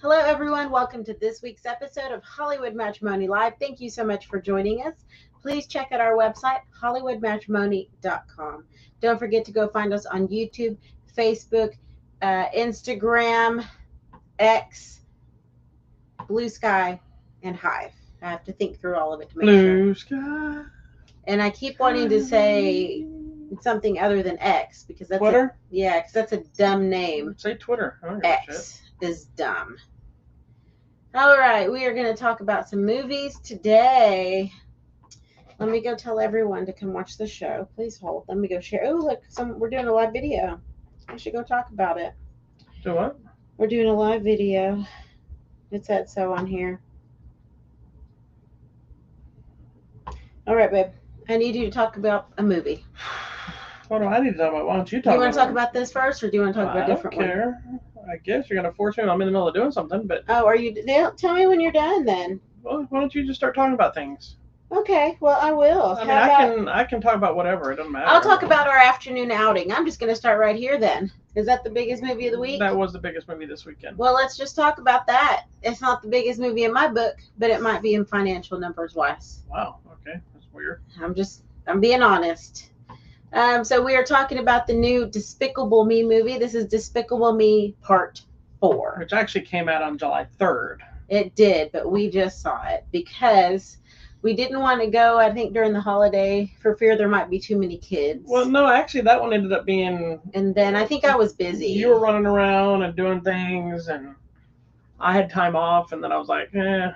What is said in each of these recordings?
Hello, everyone. Welcome to this week's episode of Hollywood Matrimony Live. Thank you so much for joining us. Please check out our website, hollywoodmatrimony.com. Don't forget to go find us on YouTube, Facebook, Instagram, X, Blue Sky, and Hive. I have to think through all of it to make sure. Blue Sky. And I keep wanting to say something other than X because that's Twitter? because that's a dumb name. Say Twitter. I don't give a shit. X is dumb. All right, we are going to talk about some movies today. Let me go tell everyone to come watch the show. Please hold. Let me go share. Oh, look, we're doing a live video. I should go talk about it. Do what? We're doing a live video. It said so on here. All right, babe. I need you to talk about a movie. What do I need to talk about? Why don't you talk about it? Do you want to talk about this first, or do you want to talk about a different one? I don't care. I guess you're going to force me. I'm in the middle of doing something, but... Oh, are you... Tell me when you're done, then. Well, why don't you just start talking about things? Okay, well, I will. I mean, I can talk about whatever. It doesn't matter. I'll talk about our afternoon outing. I'm just going to start right here, then. Is that the biggest movie of the week? That was the biggest movie this weekend. Well, let's just talk about that. It's not the biggest movie in my book, but it might be in financial numbers wise. Wow, okay. That's weird. I'm being honest. So we are talking about the new Despicable Me movie. This is Despicable Me Part 4. Which actually came out on July 3rd. It did, but we just saw it because we didn't want to go, I think, during the holiday for fear there might be too many kids. Well, no, actually, that one ended up being... And then I think I was busy. You were running around and doing things, and I had time off, and then I was like, So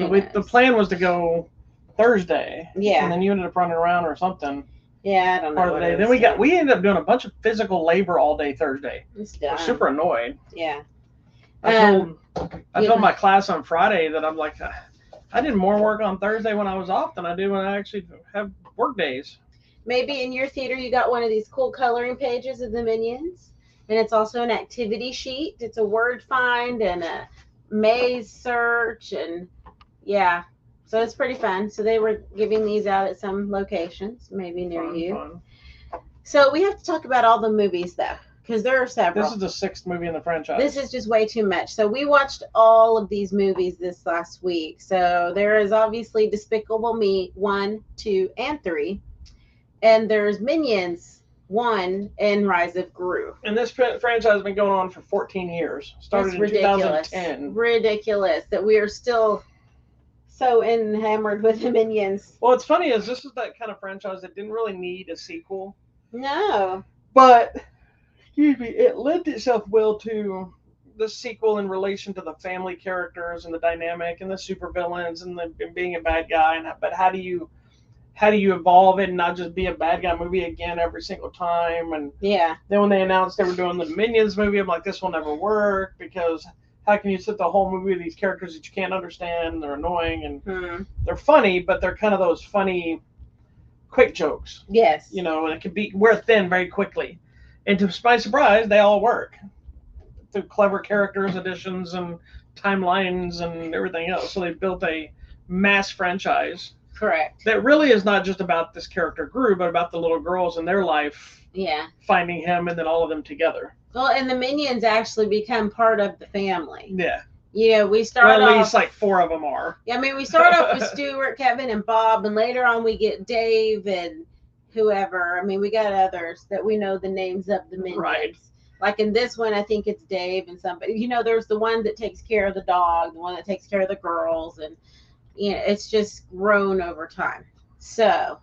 the plan was to go Thursday. Yeah. And then you ended up running around or something. Yeah, I don't know. Part of the day. Then we ended up doing a bunch of physical labor all day Thursday. I was super annoyed. Yeah. I told my class on Friday that I'm like, I did more work on Thursday when I was off than I do when I actually have work days. Maybe in your theater you got one of these cool coloring pages of the Minions, and it's also an activity sheet. It's a word find and a maze search, and yeah. So it's pretty fun. So they were giving these out at some locations, maybe near you. Fun. So we have to talk about all the movies, though, because there are several. This is the 6th movie in the franchise. This is just way too much. So we watched all of these movies this last week. So there is obviously Despicable Me 1, 2, and 3. And there's Minions 1 and Rise of Gru. And this franchise has been going on for 14 years. Started in 2010. Ridiculous that we are still... so enamored with the Minions. Well, what's funny is this is that kind of franchise that didn't really need a sequel. No. But, it lent itself well to the sequel in relation to the family characters and the dynamic and the supervillains and being a bad guy. But how do you evolve it and not just be a bad guy movie again every single time? And yeah. Then when they announced they were doing the Minions movie, I'm like, this will never work because... how can you sit the whole movie with these characters that you can't understand? And they're annoying and they're funny, but they're kind of those funny, quick jokes. Yes. And it can wear thin very quickly. And to my surprise, they all work through clever characters, additions, and timelines and everything else. So they built a mass franchise. Correct. That really is not just about this character Gru, but about the little girls in their life. Yeah. Finding him and then all of them together. Well, and the Minions actually become part of the family. Yeah. We start off... at least like 4 of them are. Yeah, I mean, we start off with Stuart, Kevin, and Bob, and later on we get Dave and whoever. I mean, we got others that we know the names of the Minions. Right. Like in this one, I think it's Dave and somebody. There's the one that takes care of the dog, the one that takes care of the girls, and, it's just grown over time. So...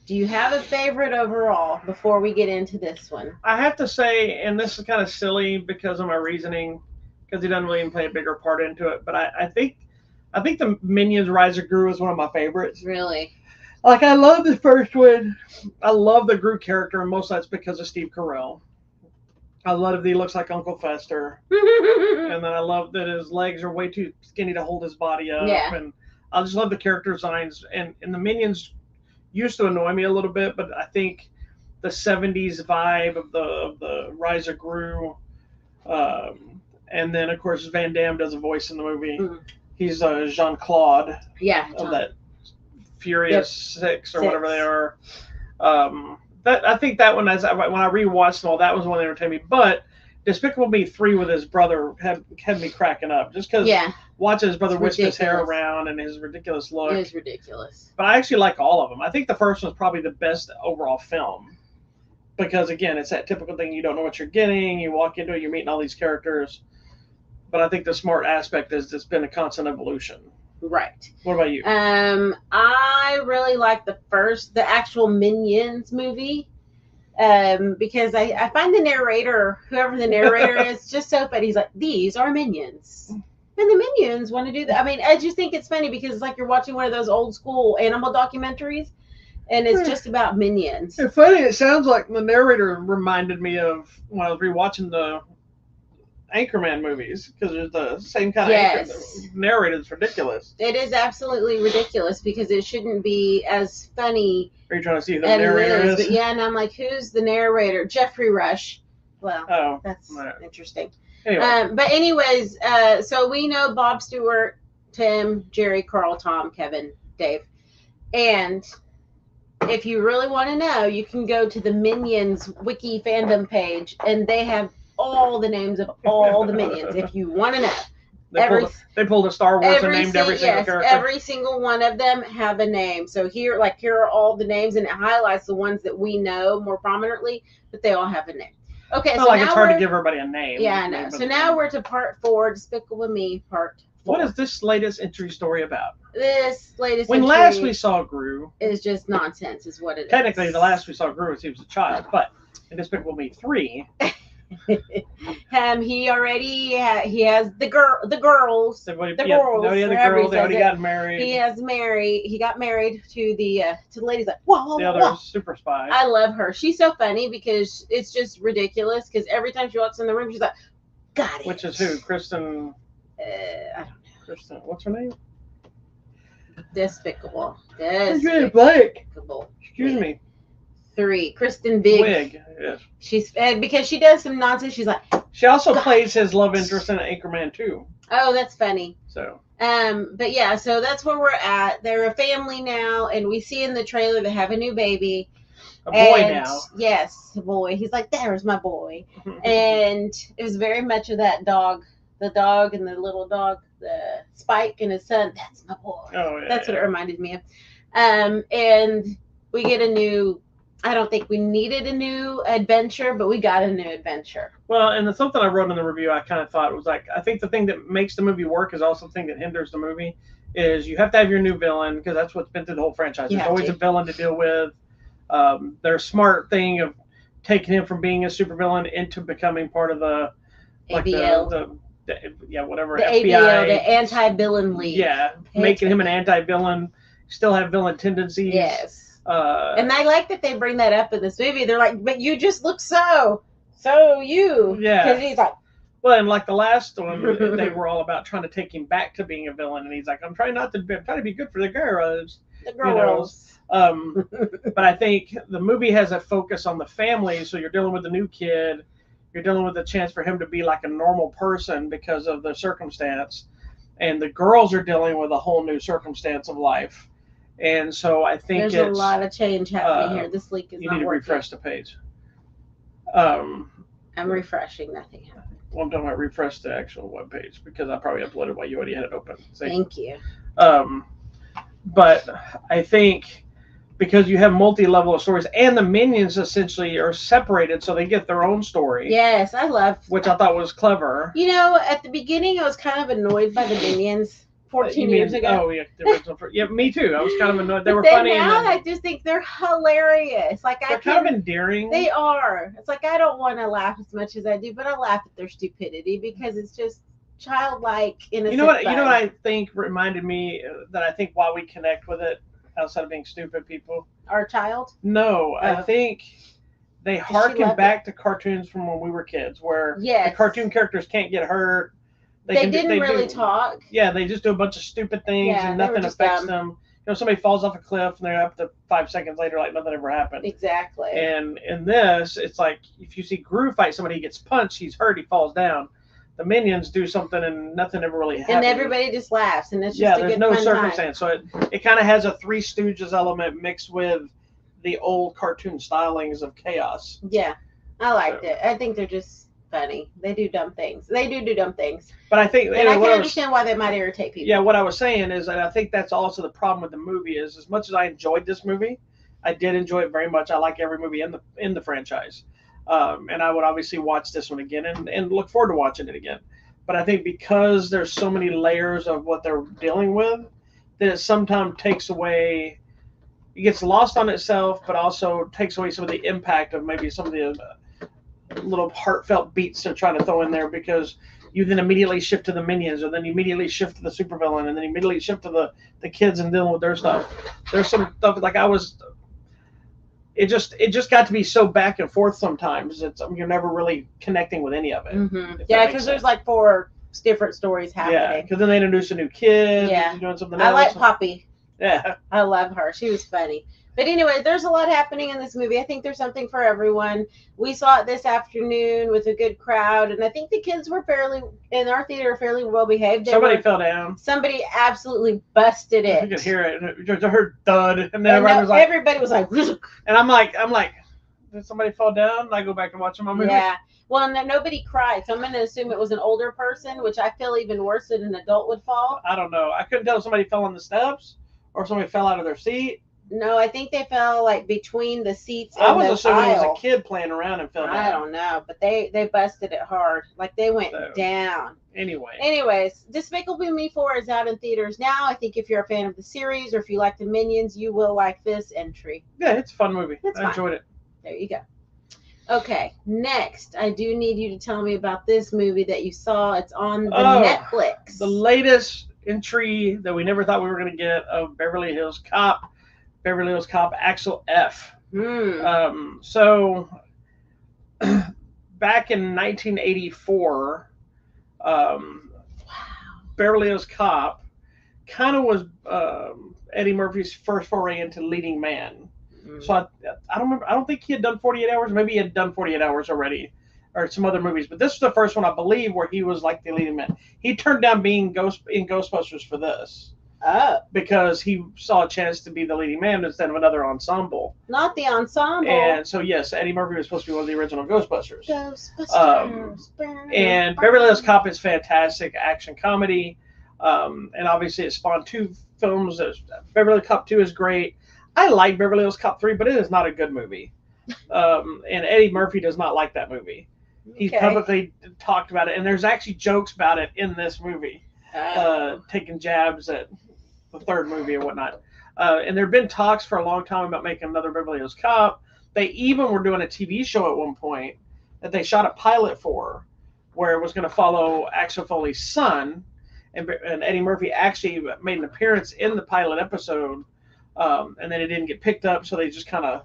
do you have a favorite overall before we get into this one? I have to say, and this is kind of silly because of my reasoning, because he doesn't really even play a bigger part into it, but I think the Minions Rise of Gru is one of my favorites. Really? Like, I love the first one. I love the Gru character, and most of that's because of Steve Carell. I love that he looks like Uncle Fester. And then I love that his legs are way too skinny to hold his body up. Yeah. And I just love the character designs. And the Minions used to annoy me a little bit, but I think the 70s vibe of the Rise of Gru, and then of course Van Damme does a voice in the movie. He's Jean-Claude. Yeah. Of that Furious 6 or whatever they are. That I think that one, when I rewatched them all, that was one that entertained me. But Despicable Me 3 with his brother had me cracking up just because watching his brother whisk his hair around and his ridiculous look. It was ridiculous. But I actually like all of them. I think the first one's probably the best overall film because, again, it's that typical thing. You don't know what you're getting. You walk into it, you're meeting all these characters. But I think the smart aspect is it's been a constant evolution. Right. What about you? I really like the actual Minions movie. Because I find the narrator, whoever the narrator is, just so funny. He's like, these are minions. And the minions want to do that. I mean, I just think it's funny because it's like you're watching one of those old school animal documentaries and it's just about minions. It's funny. It sounds like the narrator reminded me of when I was rewatching the Anchorman movies because there's the same kind of narrator. It's ridiculous. It is absolutely ridiculous because it shouldn't be as funny. Are you trying to see who the narrator is? But yeah, and I'm like, who's the narrator? Jeffrey Rush. Well, that's interesting. Anyway. But anyways, so we know Bob Stewart, Tim, Jerry, Carl, Tom, Kevin, Dave. And if you really want to know, you can go to the Minions Wiki fandom page, and they have all the names of all the Minions if you want to know. They pulled a Star Wars and named every single character. Every single one of them have a name. So here are all the names, and it highlights the ones that we know more prominently, but they all have a name. Okay, so it's hard to give everybody a name. Yeah, I know. So now we're to part 4, Despicable Me, part 4. What is this latest entry story about? This latest when entry last we saw Gru is just nonsense, is what it is. Technically, the last we saw Gru was he was a child, but in Despicable Me 3... he has the girls. They already got married. He got married to the lady's like, whoa, the other super spy. I love her. She's so funny because it's just ridiculous because every time she walks in the room, she's like, got it. Which is who? Kristen. I don't know. Kristen, what's her name? Despicable. Despicable. Excuse me. 3, Kristen Wiig. Yes. She's because she does some nonsense. She's like. She also plays his love interest in Anchorman 2. Oh, that's funny. So. But yeah, so that's where we're at. They're a family now, and we see in the trailer they have a new baby. A boy now. Yes, a boy. He's like, there's my boy. And it was very much of that dog. The dog and the little dog, the Spike and his son. That's my boy. Oh, yeah. That's what it reminded me of. And we get a new. I don't think we needed a new adventure, but we got a new adventure. Well, and something I wrote in the review, I kind of thought was like, I think the thing that makes the movie work is also the thing that hinders the movie is you have to have your new villain because that's what's been through the whole franchise. There's always a villain to deal with. Their smart thing of taking him from being a supervillain into becoming part of the ABL. Whatever. The FBI, ABL, the anti-villain league. Yeah, making him an anti-villain, still have villain tendencies. Yes. And I like that they bring that up in this movie. They're like, but you just look so you. Yeah. Because he's like. Well, and like the last one, they were all about trying to take him back to being a villain, and he's like, I'm trying to be good for the girls. The girls. But I think the movie has a focus on the family, so you're dealing with a new kid. You're dealing with a chance for him to be like a normal person because of the circumstance. And the girls are dealing with a whole new circumstance of life. And so I think there's a lot of change happening here. This leak is you not need to working. refresh the page. I'm refreshing. Nothing happened. Well, I'm talking about refresh the actual web page because I probably uploaded while you already had it open. See? Thank you. But I think because you have multi-level of stories and the minions essentially are separated so they get their own story. Yes, I love which I thought was clever. You know, at the beginning I was kind of annoyed by the minions 14 years ago. Oh, yeah. The original, yeah, me too. I was kind of annoyed. They were then funny. Now I just think they're hilarious. Like they're kind of endearing. They are. It's like I don't want to laugh as much as I do, but I laugh at their stupidity because it's just childlike, innocent. You know what I think reminded me that I think why we connect with it outside of being stupid people? Our child? No, I think they harken back to cartoons from when we were kids where the cartoon characters can't get hurt. They didn't really talk. Yeah, they just do a bunch of stupid things and nothing affects them. You know, somebody falls off a cliff and they're up to 5 seconds later like nothing ever happened. Exactly. And in this, it's like if you see Gru fight somebody, he gets punched, he's hurt, he falls down. The minions do something and nothing ever really happens. And everybody just laughs and it's just a good there's no circumstance. So it kind of has a Three Stooges element mixed with the old cartoon stylings of chaos. Yeah, I liked it. I think they're just funny. They do dumb things. They do dumb things. But I think, and I can understand why they might irritate people. Yeah, what I was saying is that I think that's also the problem with the movie is as much as I enjoyed this movie, I did enjoy it very much. I like every movie in the franchise. And I would obviously watch this one again and look forward to watching it again. But I think because there's so many layers of what they're dealing with, that it sometimes takes away, it gets lost on itself, but also takes away some of the impact of maybe some of the little heartfelt beats they're trying to throw in there, because you then immediately shift to the minions, or then you immediately shift to the supervillain, and then you immediately shift to the kids and dealing with their stuff. There's some stuff like it just got to be so back and forth sometimes. You're never really connecting with any of it. Mm-hmm. Yeah, because there's like 4 different stories happening. Yeah, because then they introduce a new kid. Yeah, doing something I else. like Poppy. Yeah, I love her. She was funny. But anyway, there's a lot happening in this movie. I think there's something for everyone. We saw it this afternoon with a good crowd, and I think the kids were in our theater fairly well behaved. Somebody fell down. Somebody absolutely busted it. You could hear it. And it heard thud, and then everybody was like, and I'm like, did somebody fall down? And I go back and watch my movie. Yeah. Well, nobody cried, so I'm going to assume it was an older person, which I feel even worse than an adult would fall. I don't know. I couldn't tell if somebody fell on the steps or somebody fell out of their seat. No, I think they fell like between the seats and I was the assuming aisle. it was a kid playing around and fell down. I don't know, but they busted it hard. Like they went down. Anyways, Despicable Me 4 is out in theaters now. I think if you're a fan of the series or if you like the Minions, you will like this entry. Yeah, it's a fun movie. I enjoyed it. There you go. Okay, next, I do need you to tell me about this movie that you saw. It's on the Netflix. The latest entry that we never thought we were going to get of Beverly Hills Cop Axel F. So back in 1984, Beverly Hills Cop kind of was Eddie Murphy's first foray into leading man. So I don't remember. I don't think he had done 48 Hours. Maybe he had done 48 Hours already, or some other movies. But this was the first one, I believe, where he was like the leading man. He turned down being in Ghostbusters for this. Oh. Because he saw a chance to be the leading man instead of another ensemble. Not the ensemble. And so, yes, Eddie Murphy was supposed to be one of the original Ghostbusters. And Beverly Beverly Hills Cop is fantastic action comedy. And obviously it spawned 2 films. Beverly Hills Cop 2 is great. I like Beverly Hills Cop 3, but it is not a good movie. And Eddie Murphy does not like that movie. He's publicly talked about it. And there's actually jokes about it in this movie. Taking jabs at the 3rd movie and whatnot. And there have been talks for a long time about making another Beverly Hills Cop. They even were doing a TV show at one point that they shot a pilot for, where it was going to follow Axel Foley's son. And Eddie Murphy actually made an appearance in the pilot episode. And then it didn't get picked up, so they just kind of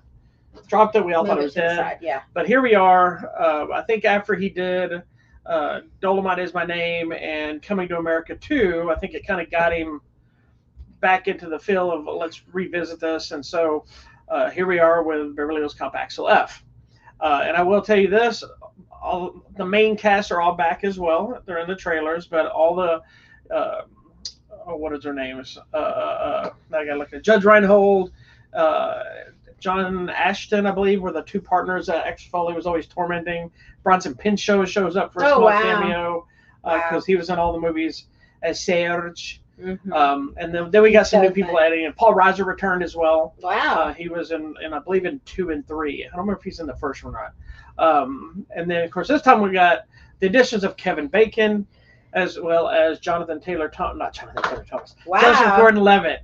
dropped it. We all thought it was dead. Yeah. But here we are. I think after he did Dolomite Is My Name and Coming to America 2, I think it kind of got him back into the feel of let's revisit this. And so here we are with Beverly Hills Cop Axel F. And I will tell you this, the main cast are all back as well. They're in the trailers, but all the what is their names? I gotta look at Judge Reinhold, John Ashton, I believe, were the 2 partners that Axel Foley was always tormenting. Bronson Pinchot shows up for a small cameo because he was in all the movies as Serge. And then we got some new people adding in. Paul Reiser returned as well. Wow. He was in I believe in 2 and 3. I don't remember if he's in the first one or not. And then of course this time we got the additions of Kevin Bacon, as well as Jonathan Taylor Thomas. Wow. Joseph Gordon-Levitt.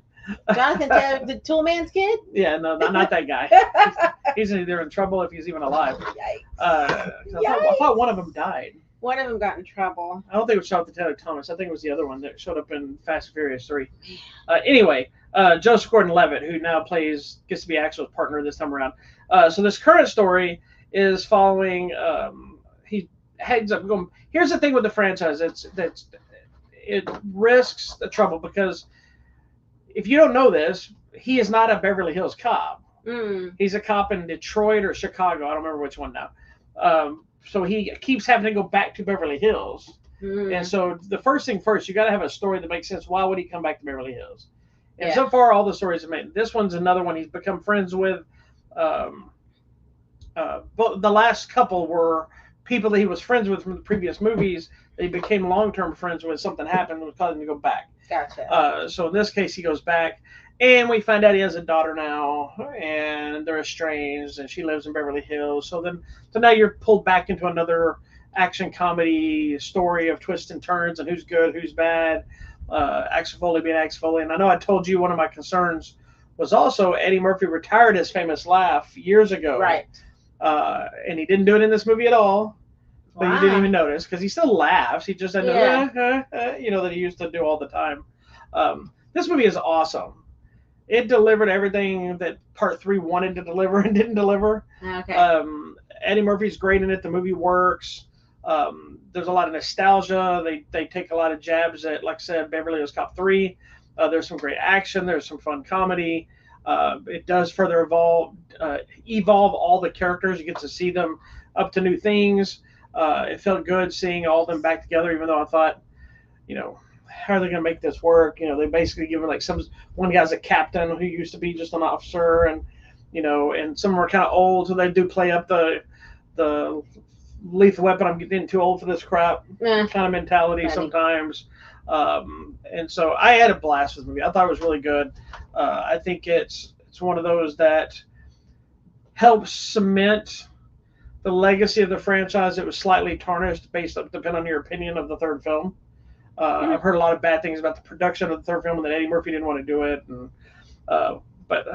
Jonathan Taylor, the Toolman's kid? Yeah, no, not that guy. He's either in trouble if he's even alive. Yikes. I thought one of them died. One of them got in trouble. I don't think it was Jonathan Taylor Thomas. I think it was the other one that showed up in Fast and Furious 3. Anyway, Joseph Gordon-Levitt, who now gets to be Axel's partner this time around. So this current story is following. He heads up going. Here's the thing with the franchise. It risks the trouble because if you don't know this, he is not a Beverly Hills Cop. He's a cop in Detroit or Chicago. I don't remember which one now. So he keeps having to go back to Beverly Hills. And so the first thing first, you got to have a story that makes sense. Why would he come back to Beverly Hills? And so far, all the stories have made. This one's another one he's become friends with. But the last couple were people that he was friends with from the previous movies that he became long-term friends with. Something happened that was causing him to go back. Gotcha. So in this case, he goes back, and we find out he has a daughter now, and they're estranged, and she lives in Beverly Hills. So now you're pulled back into another action comedy story of twists and turns and who's good, who's bad. Axel Foley being Axel Foley, and I know I told you one of my concerns was also Eddie Murphy retired his famous laugh years ago, Right. And he didn't do it in this movie at all. But you didn't even notice because he still laughs. He just had that he used to do all the time. This movie is awesome. It delivered everything that Part 3 wanted to deliver and didn't deliver. Okay. Eddie Murphy's great in it. The movie works. There's a lot of nostalgia. They take a lot of jabs at, like I said, Beverly Hills Cop 3. There's some great action. There's some fun comedy. It does further evolve all the characters. You get to see them up to new things. It felt good seeing all of them back together, even though I thought, how are they going to make this work? They basically give like one guy's a captain who used to be just an officer, and and some are kind of old, so they do play up the lethal weapon. I'm getting too old for this crap kind of mentality sometimes. And so I had a blast with the movie. I thought it was really good. I think it's one of those that helps cement the legacy of the franchise. It was slightly tarnished based on, depending on your opinion of the third film. I've heard a lot of bad things about the production of the third film and that Eddie Murphy didn't want to do it. And, but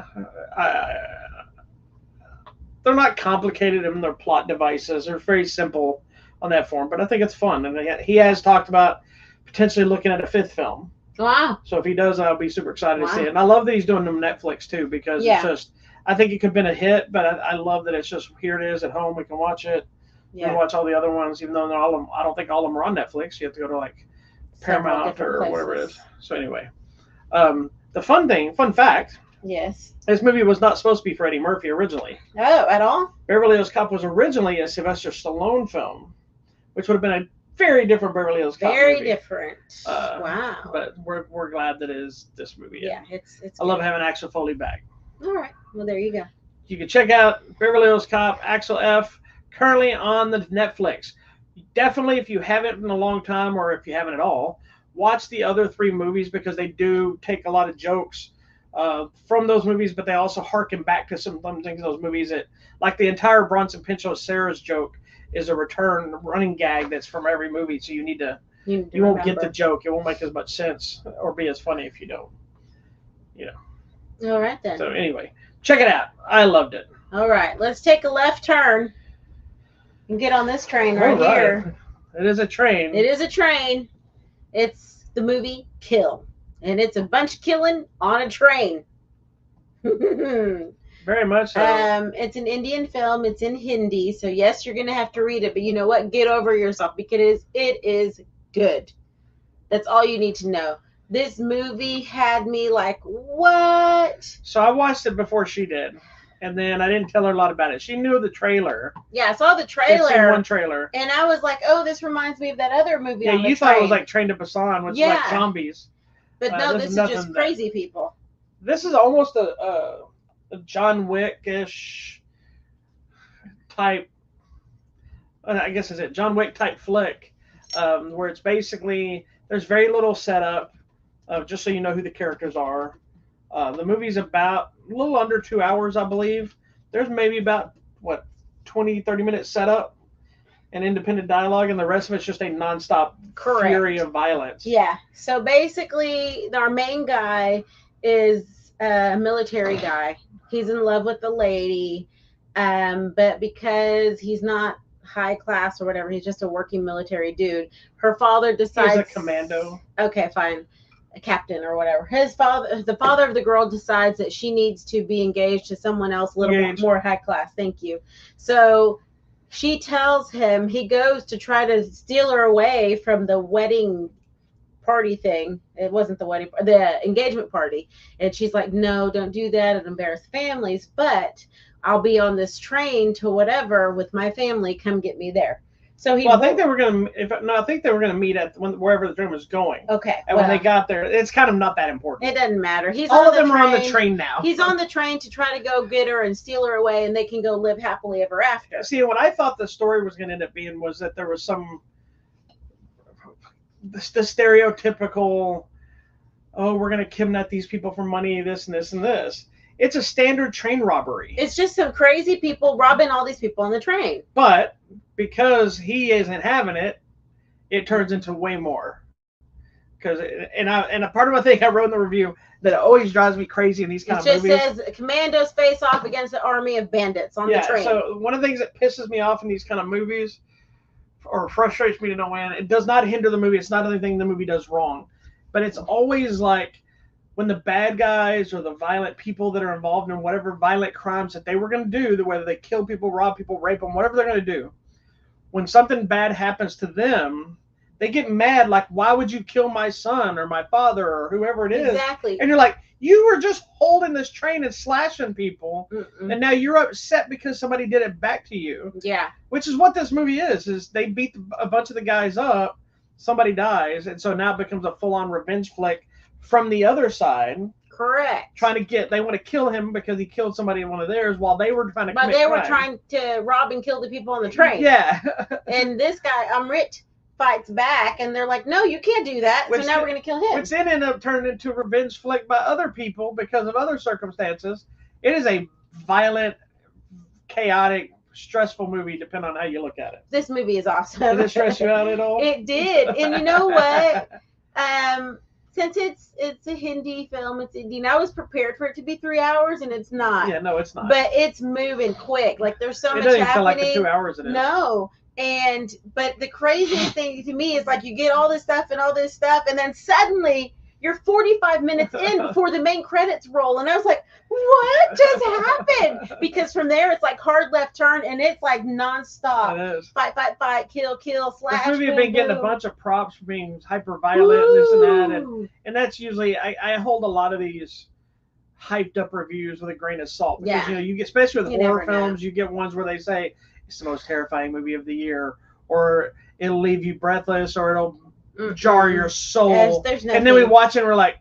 they're not complicated in their plot devices. They're very simple on that form, but I think it's fun. And he has talked about potentially looking at a fifth film. Wow. So if he does, I'll be super excited to see it. And I love that he's doing them Netflix too, because it's just, I think it could have been a hit, but I love that it's just, here it is at home. We can watch it. We can watch all the other ones, even though I don't think all of them are on Netflix. You have to go to like Paramount or whatever it is. So anyway, the fun fact. Yes. This movie was not supposed to be for Eddie Murphy originally. Oh, at all? Beverly Hills Cop was originally a Sylvester Stallone film, which would have been a very different Beverly Hills Cop Very movie. different. Wow. But we're glad that it is this movie. Yeah, it's I love having Axel Foley back. All right. Well, there you go. You can check out Beverly Hills Cop, Axel F, currently on the Netflix. Definitely, if you haven't in a long time, or if you haven't at all, watch the other 3 movies, because they do take a lot of jokes from those movies, but they also harken back to some things in those movies that, like the entire Bronson Pinchot Sarah's joke is a running gag that's from every movie. So you won't get the joke. It won't make as much sense or be as funny if you don't. All right then. So anyway, check it out. I loved it. All right, let's take a left turn and get on this train right here. It is a train. It is a train. It's the movie Kill. And it's a bunch of killing on a train. Very much so. It's an Indian film. It's in Hindi. So, yes, you're going to have to read it. But you know what? Get over yourself, because it is good. That's all you need to know. This movie had me like, what? So I watched it before she did. And then I didn't tell her a lot about it. She knew the trailer. Yeah, I saw the trailer. I'd seen one trailer. And I was like, oh, this reminds me of that other movie on the you train. thought it was like Train to Busan, which is like zombies. But no, this is just crazy people. This is almost a John Wick-ish type, I guess is it, John Wick type flick, where it's basically, there's very little setup, just so you know who the characters are. The movie's about a little under 2 hours, I believe. There's maybe about, 20, 30 minutes setup and independent dialogue, and the rest of it's just a nonstop fury of violence. Yeah. So basically, our main guy is a military guy. He's in love with the lady, but because he's not high class or whatever, he's just a working military dude. Her father decides. He's a commando. Okay, fine. A captain or whatever. The father of the girl decides that she needs to be engaged to someone else a little more high class. Thank you. So she tells him, he goes to try to steal her away from the wedding party thing. It wasn't the engagement party. And she's like, no, don't do that. It'll embarrass families. But I'll be on this train to whatever with my family. Come get me there. So he. Well, I think they were gonna. I think they were gonna meet at wherever the train was going. Okay. And when they got there, it's kind of not that important. It doesn't matter. He's all on of them the are train. on the train now. He's on the train to try to go get her and steal her away, and they can go live happily ever after. See, what I thought the story was going to end up being was that there was the stereotypical, oh, we're going to kidnap these people for money, this and this and this. It's a standard train robbery. It's just some crazy people robbing all these people on the train. But because he isn't having it, it turns into way more. And a part of my thing I wrote in the review that always drives me crazy in these kind of movies. It just says commandos face off against an army of bandits on the train. So one of the things that pisses me off in these kind of movies, or frustrates me to no end, it does not hinder the movie. It's not anything the movie does wrong, but it's always like when the bad guys or the violent people that are involved in whatever violent crimes that they were going to do, whether they kill people, rob people, rape them, whatever they're going to do, when something bad happens to them, they get mad, like, why would you kill my son or my father or whoever it is? Exactly. And you're like, you were just holding this train and slashing people, and now you're upset because somebody did it back to you. Yeah. Which is what this movie is they beat a bunch of the guys up, somebody dies, and so now it becomes a full-on revenge flick from the other side. Correct. They want to kill him because he killed somebody in one of theirs while they were trying to commit crime. But they were trying to rob and kill the people on the train. Yeah. And this guy, Amrit, fights back, and they're like, no, you can't do that. So now we're going to kill him. Which then ended up turning into a revenge flick by other people because of other circumstances. It is a violent, chaotic, stressful movie, depending on how you look at it. This movie is awesome. Did it stress you out at all? It did. And you know what? Since it's a Hindi film, it's Indian, I was prepared for it to be 3 hours, and it's not. Yeah, no, it's not. But it's moving quick. Like, there's so much happening. It doesn't feel like the 2 hours it is. No. But the craziest thing to me is, like, you get all this stuff, and then suddenly you're 45 minutes in before the main credits roll, and I was like, what just happened? Because from there it's like hard left turn, and it's like nonstop. It is. Fight, kill, slash. This movie has been getting a bunch of props for being hyper violent, this and that, and that's usually I hold a lot of these hyped up reviews with a grain of salt because you get, especially with horror films, you get ones where they say it's the most terrifying movie of the year, or it'll leave you breathless, or it'll jar your soul. There's and then we watch it and we're like,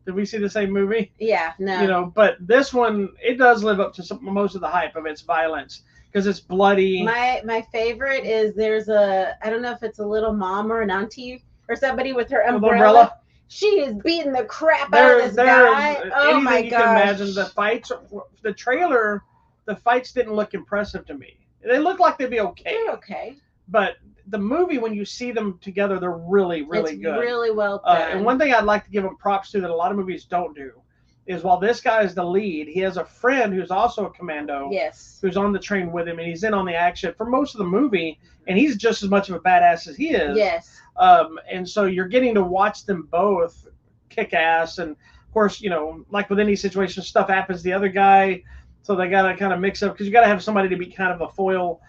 did we see the same movie? Yeah, no. But this one, it does live up to most of the hype of its violence because it's bloody. My favorite is there's I don't know if it's a little mom or an auntie or somebody with her umbrella. She is beating the crap out of this guy. Oh my god! You can imagine the fights. The trailer. The fights didn't look impressive to me. They look like they'd be okay. They're okay. But the movie, when you see them together, they're really, really good. Really well done. And one thing I'd like to give them props to that a lot of movies don't do is while this guy is the lead, he has a friend who's also a commando. Yes. Who's on the train with him, and he's in on the action for most of the movie, and he's just as much of a badass as he is. Yes. And so you're getting to watch them both kick ass, and of course, like with any situation, stuff happens to the other guy. So they got to kind of mix up because you got to have somebody to be kind of a foil,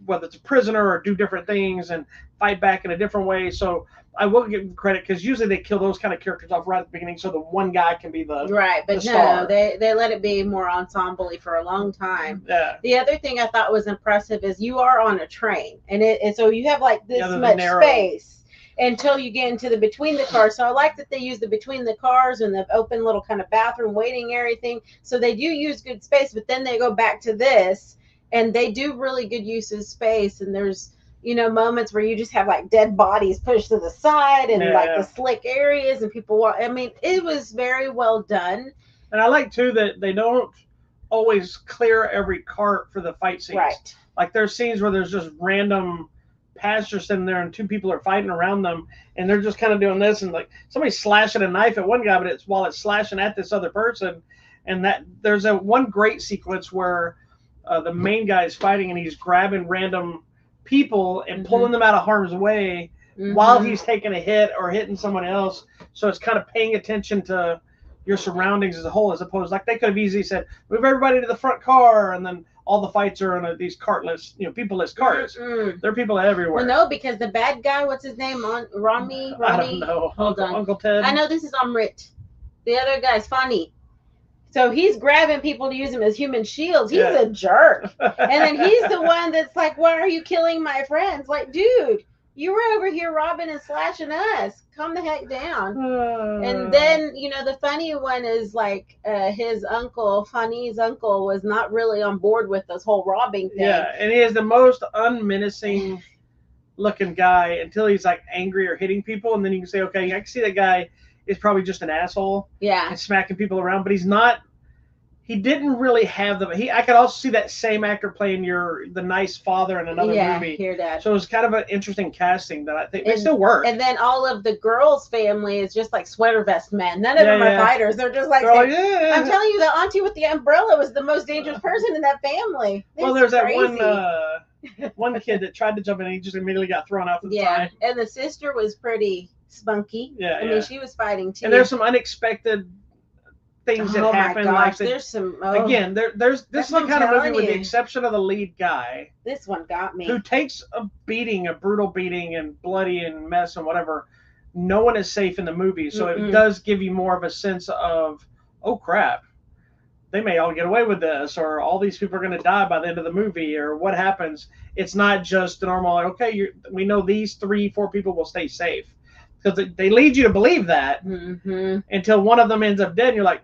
whether it's a prisoner or do different things and fight back in a different way. So I will give them credit because usually they kill those kind of characters off right at the beginning so the one guy can be the right. But the no, star. they let it be more ensemble-y for a long time. Yeah. The other thing I thought was impressive is you are on a train, and so you have like this much space until you get into the between the cars. So I like that they use the between the cars and the open little kind of bathroom waiting area thing. So they do use good space, but then they go back to this and they do really good use of space. And there's, moments where you just have like dead bodies pushed to the side and the slick areas and people walk. I mean, it was very well done. And I like too that they don't always clear every cart for the fight scenes. Right. Like there's scenes where there's just random passengers sitting there and two people are fighting around them and they're just kind of doing this and like somebody's slashing a knife at one guy, but it's while it's slashing at this other person. And that there's one great sequence where the main guy is fighting and he's grabbing random people and pulling them out of harm's way while he's taking a hit or hitting someone else. So it's kind of paying attention to your surroundings as a whole, as opposed like they could have easily said, move everybody to the front car, and then all the fights are in these cartless, people-less cars. There are people everywhere. Well, no, because the bad guy, what's his name? Ronnie? I don't know. Hold on. Uncle Ted. I know this is Amrit. The other guy's funny. So he's grabbing people to use them as human shields. He's Yeah. a jerk. And then he's the one that's like, why are you killing my friends? Like, dude, you were over here robbing and slashing us. Calm the heck down. And then, the funny one is like his uncle, Fani's uncle, was not really on board with this whole robbing thing. Yeah, and he is the most unmenacing looking guy until he's like angry or hitting people, and then you can say, okay, I can see that guy is probably just an asshole. Yeah. And smacking people around, but he's not. He didn't really have I could also see that same actor playing the nice father in another movie. Hear that. So it was kind of an interesting casting that I think they still work. And then all of the girls' family is just like sweater vest men. None of them are fighters. They're just like, I'm telling you, the auntie with the umbrella was the most dangerous person in that family. Well, there's crazy. That one kid that tried to jump in and he just immediately got thrown out to the side. And the sister was pretty spunky. I mean, she was fighting too. And there's some unexpected things that happen. My gosh, like there's some. Again, this is the kind of movie, with the exception of the lead guy. This one got me. Who takes a brutal beating, and bloody and mess and whatever. No one is safe in the movie, so it does give you more of a sense of, oh crap, they may all get away with this, or all these people are going to die by the end of the movie, or what happens. It's not just the normal, like, okay, we know these 3-4 people will stay safe. Because they lead you to believe that until one of them ends up dead, and you're like,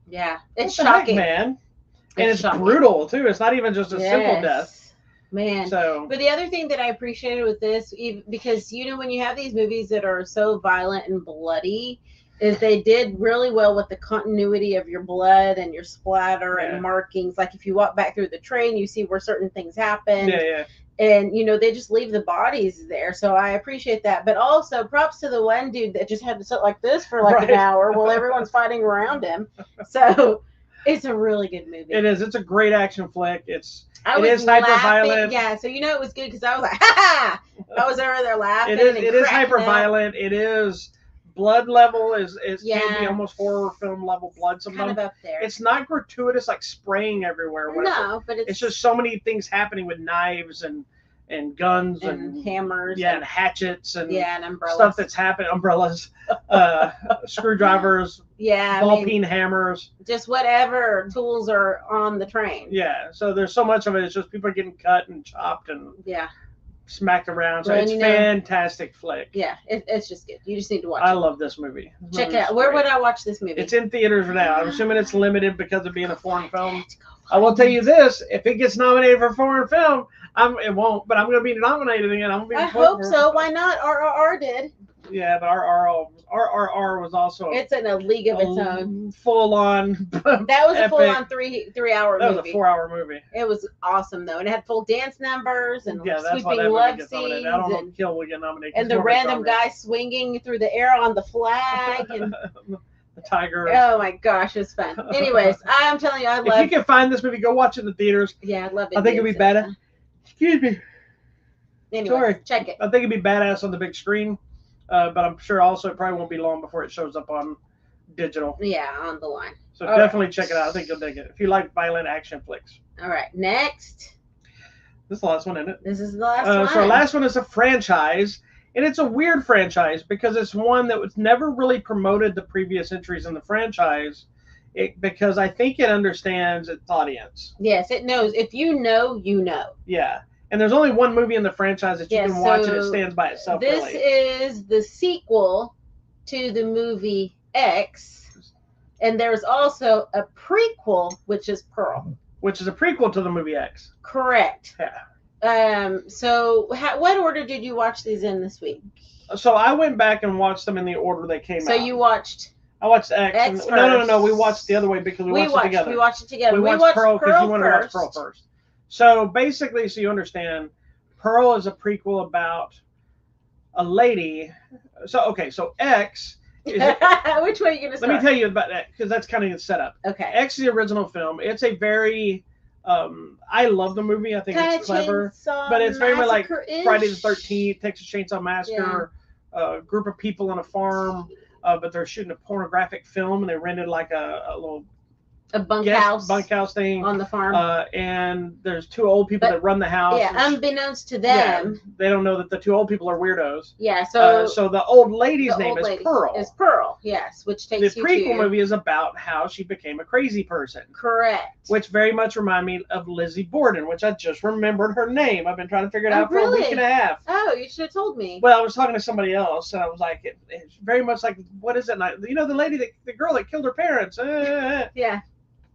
yeah, it's shocking, heck, man. And it's brutal too. It's not even just a simple death, man. So, but the other thing that I appreciated with this, because when you have these movies that are so violent and bloody, is they did really well with the continuity of your blood and your splatter and markings. Like if you walk back through the train, you see where certain things happen. And they just leave the bodies there. So I appreciate that. But also props to the one dude that just had to sit like this for like an hour while everyone's fighting around him. So it's a really good movie. It is. It's a great action flick. It is hyper violent. Yeah, so it was good because I was like, ha ha! I was over there laughing. It is hyper violent. It is. Blood level is can be almost horror film level blood sometimes. Kind of up there. It's not gratuitous, like spraying everywhere. Or whatever. No, but it's just so many things happening with knives and guns and hammers. And hatchets and and umbrellas. Stuff that's happening. Umbrellas, screwdrivers. Ball peen hammers. Just whatever tools are on the train. Yeah. So there's so much of it. It's just people are getting cut and chopped and smacked around. So it's fantastic flick. Yeah, it's just good. You just need to watch it. I love this movie. Check it out. Where would I watch this movie? It's in theaters now. I'm assuming it's limited because of being a foreign film. I will tell you this: if it gets nominated for foreign film, it won't. But I'm going to be nominated again. I hope so. Why not? RRR did. Yeah, but RRR was also. It's in a league of its own. Full on. That was a full on 3-hour movie. That was a 4-hour movie. It was awesome though, and it had full dance numbers and sweeping love scenes. I don't know if Kill will get nominated. And the random guy swinging through the air on the flag and. The tiger. Oh my gosh, it's fun. Anyways, I'm telling you, I love. If you can find this movie, go watch it in the theaters. Yeah, I love it. I think it'd be badass. Excuse me. Anyway, check it. I think it'd be badass on the big screen, but I'm sure also it probably won't be long before it shows up on digital. Yeah, on the line. So definitely check it out. I think you'll dig it if you like violent action flicks. All right, next. This is the last one, isn't it? This is the last one. So our last one is a franchise. And it's a weird franchise because it's one that was never really promoted the previous entries in the franchise because I think it understands its audience. Yes, it knows. If you know, you know. Yeah. And there's only one movie in the franchise that you can watch and it stands by itself. This is the sequel to the movie X. And there's also a prequel, which is Pearl. Which is a prequel to the movie X. Correct. Yeah. So what order did you watch these in this week? So I went back and watched them in the order they came out. So you watched? I watched X. No. We watched the other way because we watched it together. We watched it together. We watched Pearl because you wanted to watch Pearl first. So basically, so you understand, Pearl is a prequel about a lady. So X. Which way are you going to start? Let me tell you about that because that's kind of the setup. Okay. X is the original film. It's a very I love the movie. I think it's clever, but it's very much like Friday the 13th, Texas Chainsaw Massacre, group of people on a farm, but they're shooting a pornographic film and they rented like a little A bunkhouse. bunkhouse thing on the farm. And there's two old people that run the house. Yeah, unbeknownst to them, they don't know that the two old people are weirdos. Yeah, so the old lady's name is Pearl. Is Pearl, yes, which takes the prequel movie is about how she became a crazy person. Correct. Which very much remind me of Lizzie Borden, which I just remembered her name. I've been trying to figure it out for a week and a half. Oh, you should have told me. Well, I was talking to somebody else, and I was like, it's very much like, what is it? You know, the girl that killed her parents. Yeah.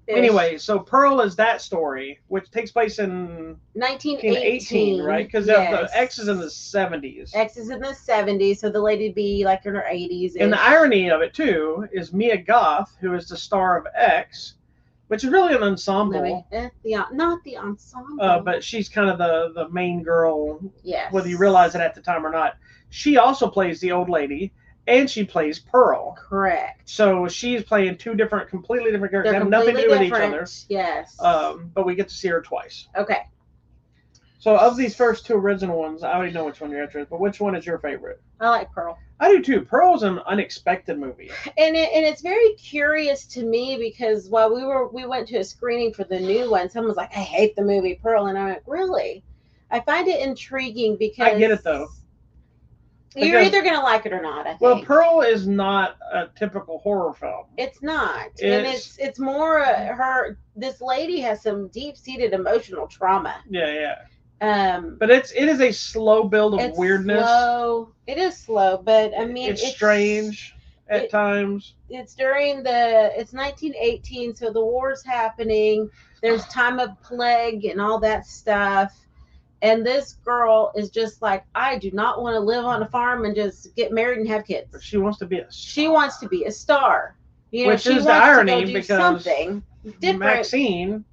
Anyway, so Pearl is that story, which takes place in 1918, right? Because the X is in the 70s. X is in the 70s, so the lady'd be like in her 80s. And the irony of it, too, is Mia Goth, who is the star of X, which is really an ensemble. Not the ensemble. But she's kind of the main girl, yes. Whether you realize it at the time or not. She also plays the old lady. And she plays Pearl. Correct. So she's playing two completely different characters. They have nothing to do with each other. Yes. But we get to see her twice. Okay. So of these first two original ones, I already know which one you're interested in, but which one is your favorite? I like Pearl. I do too. Pearl's an unexpected movie. And it's very curious to me because while we went to a screening for the new one, someone was like, I hate the movie Pearl. And I'm like, really? I find it intriguing because I get it though. You're either going to like it or not, I think. Well, Pearl is not a typical horror film. It's not. And it's more this lady has some deep-seated emotional trauma. Yeah. But it is a slow build of weirdness. It is slow, but I mean it's strange at times. It's during it's 1918, so the war's happening. There's time of plague and all that stuff. And this girl is just like, I do not want to live on a farm and just get married and have kids. But she wants to be a star. She wants to be a star. Which is the irony because something different. Maxxine,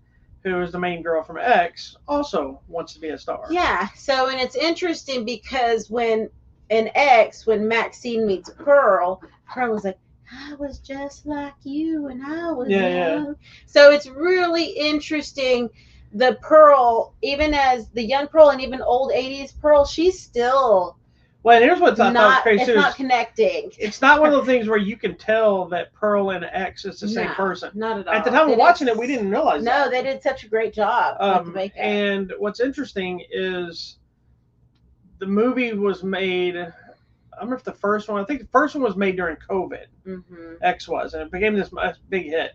who is the main girl from X, also wants to be a star. Yeah. So, and it's interesting because when Maxxine meets Pearl was like, I was just like you and I was young. Yeah. So it's really interesting. The Pearl, even as the young Pearl and even old 80s Pearl, she's still well, here's what's not crazy. It's not connecting. It's not one of those things where you can tell that Pearl and X is the same person. Not at all. At the time of watching it, we didn't realize that. No, they did such a great job with the makeup. And what's interesting is the movie was made, I don't know if the first one was made during COVID. Mm-hmm. X was, and it became this big hit.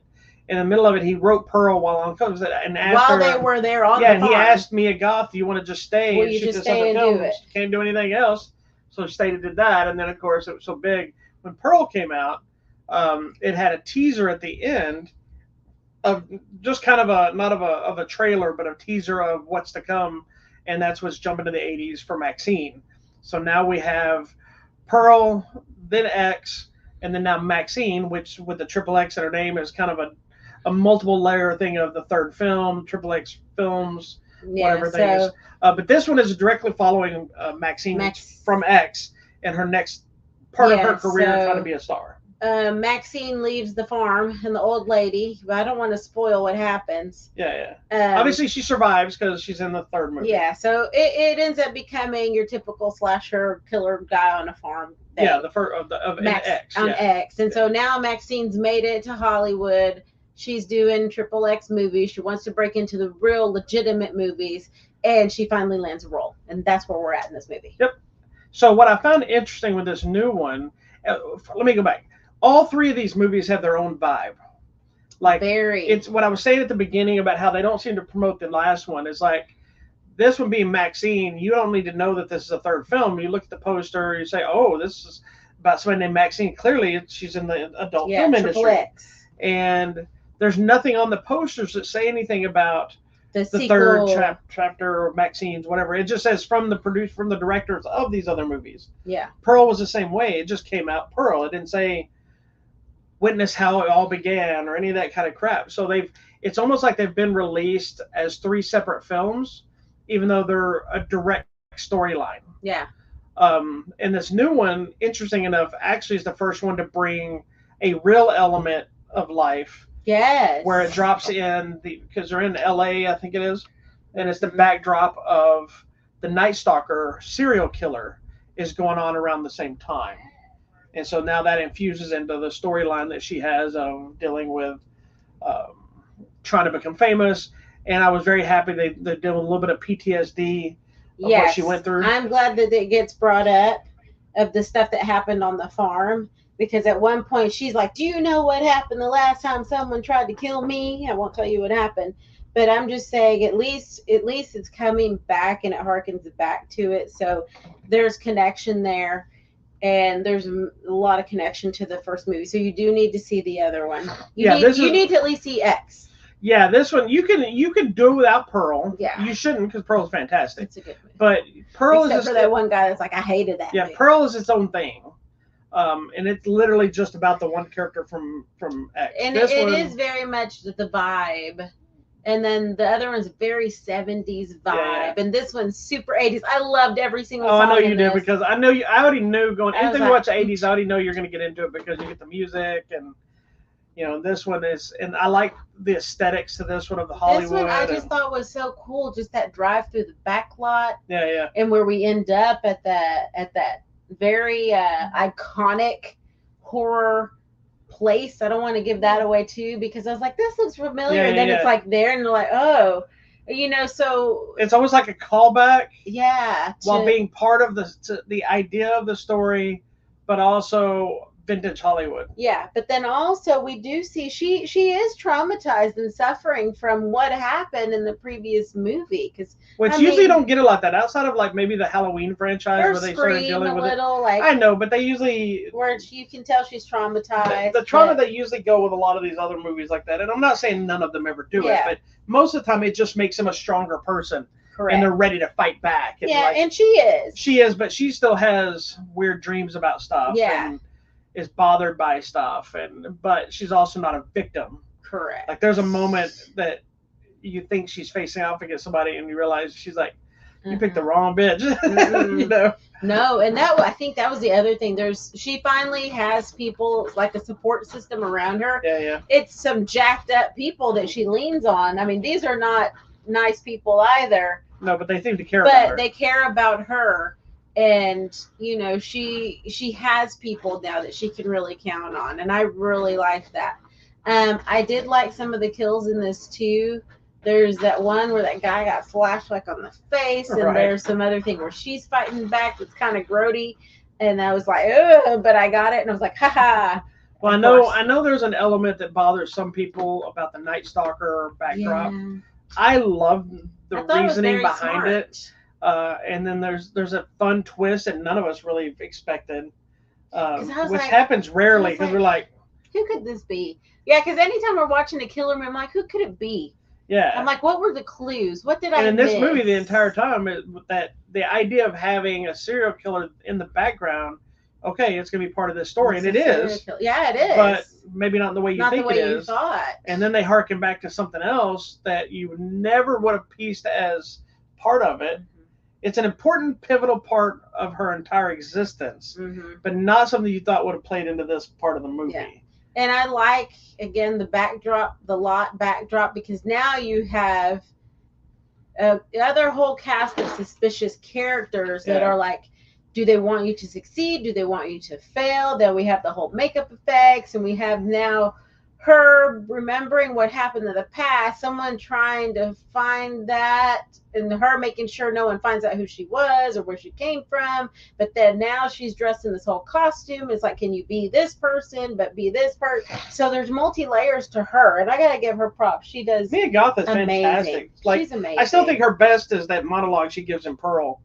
In the middle of it, he wrote Pearl while on film and asked her, they were there on the farm. Yeah, and he asked Mia Goth, "Do you want to just stay Will and you shoot just this stay other and film? do it? She can't do anything else." So she stayed and did that, and then of course it was so big. When Pearl came out, it had a teaser at the end of just kind of not of a trailer, but a teaser of what's to come, and that's what's jumping to the 80s for Maxxine. So now we have Pearl, then X, and then now Maxxine, which with the triple X in her name is kind of a multiple layer thing of the third film, triple X films, whatever thing is. But this one is directly following Maxxine from X and her next part of her career trying to be a star. Maxxine leaves the farm and the old lady, but I don't want to spoil what happens. Yeah. Obviously, she survives because she's in the third movie. Yeah, so it ends up becoming your typical slasher killer guy on a farm thing. Yeah, the first of X. On X. And so now Maxxine's made it to Hollywood. She's doing triple X movies. She wants to break into the real legitimate movies, and she finally lands a role. And that's where we're at in this movie. Yep. So what I found interesting with this new one, let me go back. All three of these movies have their own vibe. Like it's what I was saying at the beginning about how they don't seem to promote the last one. It's like this one being Maxxine, you don't need to know that this is a third film. You look at the poster, you say, "Oh, this is about somebody named Maxxine." Clearly, she's in the adult film industry. X. And there's nothing on the posters that say anything about the third chapter or Maxxine's, whatever. It just says from the directors of these other movies. Yeah. Pearl was the same way. It just came out Pearl. It didn't say witness how it all began or any of that kind of crap. So it's almost like they've been released as three separate films, even though they're a direct storyline. Yeah. And this new one, interesting enough, actually is the first one to bring a real element of life. Yes. Where it drops in because they're in LA, I think it is, and it's the backdrop of the Night Stalker serial killer is going on around the same time. And so now that infuses into the storyline that she has of dealing with trying to become famous. And I was very happy they did a little bit of PTSD of what she Yes, went through. I'm glad that it gets brought up of the stuff that happened on the farm, because at one point she's like, "Do you know what happened the last time someone tried to kill me?" I won't tell you what happened, but I'm just saying at least it's coming back and it harkens back to it. So there's connection there, and there's a lot of connection to the first movie. So you do need to see the other one. You need to at least see X. Yeah, this one you can do without Pearl. Yeah. You shouldn't, because Pearl's fantastic. It's a good movie. But Pearl Except is for that one guy that's like, I hated that. Yeah, movie. Pearl is its own thing. And it's literally just about the one character from X. And it is very much the vibe. And then the other one's very 70s vibe. Yeah. And this one's super 80s. I loved every single Oh, song. I know you in did, this. because I know you. I already knew going. I was Anything you like, watch the 80s, I already know you're going to get into it, because you get the music, and this one is. And I like the aesthetics to this one of the Hollywood. This one I just thought was so cool. Just that drive through the back lot. Yeah. And where we end up at that very iconic horror place. I don't want to give that away too, because I was like, this looks familiar. And then it's like there, and they're like, oh, so it's almost like a callback. Yeah. While being part of the idea of the story, but also vintage Hollywood. Yeah, but then also we do see she is traumatized and suffering from what happened in the previous movie, which usually don't get a lot of that outside of like maybe the Halloween franchise or where they started dealing with little, it. like, I know, but they usually where you can tell she's traumatized. The trauma that usually go with a lot of these other movies like that, and I'm not saying none of them ever do it, but most of the time it just makes them a stronger person. Correct. And they're ready to fight back. And and she is. She is, but she still has weird dreams about stuff. Yeah. And is bothered by stuff, but she's also not a victim. Correct. Like there's a moment that you think she's facing off against somebody, and you realize she's like, you picked the wrong bitch. No, and I think that was the other thing. She finally has people, like a support system around her. Yeah. It's some jacked up people that she leans on. I mean, these are not nice people either. No, but they seem to care about her. But they care about her. And she has people now that she can really count on, and I really like that. I did like some of the kills in this too. There's that one where that guy got flashed like on the face, and there's some other thing where she's fighting back that's kind of grody, and I was like, ugh, but I got it, and I was like, haha. Well, I know there's an element that bothers some people about the Night Stalker backdrop. Yeah. I love the reasoning behind it. And then there's a fun twist that none of us really expected, which happens rarely, because we're like, who could this be? Yeah, because anytime we're watching a killer movie, I'm like, who could it be? Yeah. I'm like, what were the clues? What did I miss? And in this movie, the entire time, that the idea of having a serial killer in the background, okay, it's going to be part of this story, and it is. Yeah, it is. But maybe not in the way you think it is. Not the way you thought. And then they harken back to something else that you never would have pieced as part of it. It's an important, pivotal part of her entire existence, but not something you thought would have played into this part of the movie. Yeah. And I like, again, the lot backdrop, because now you have other whole cast of suspicious characters that are like, do they want you to succeed? Do they want you to fail? Then we have the whole makeup effects, and we have now her remembering what happened in the past, someone trying to find that, and her making sure no one finds out who she was or where she came from. But then now she's dressed in this whole costume. It's like, can you be this person but be this person? So there's multi-layers to her, and I gotta give her props. She does Mia Goth is fantastic. Like, she's amazing. I still think her best is that monologue she gives in Pearl.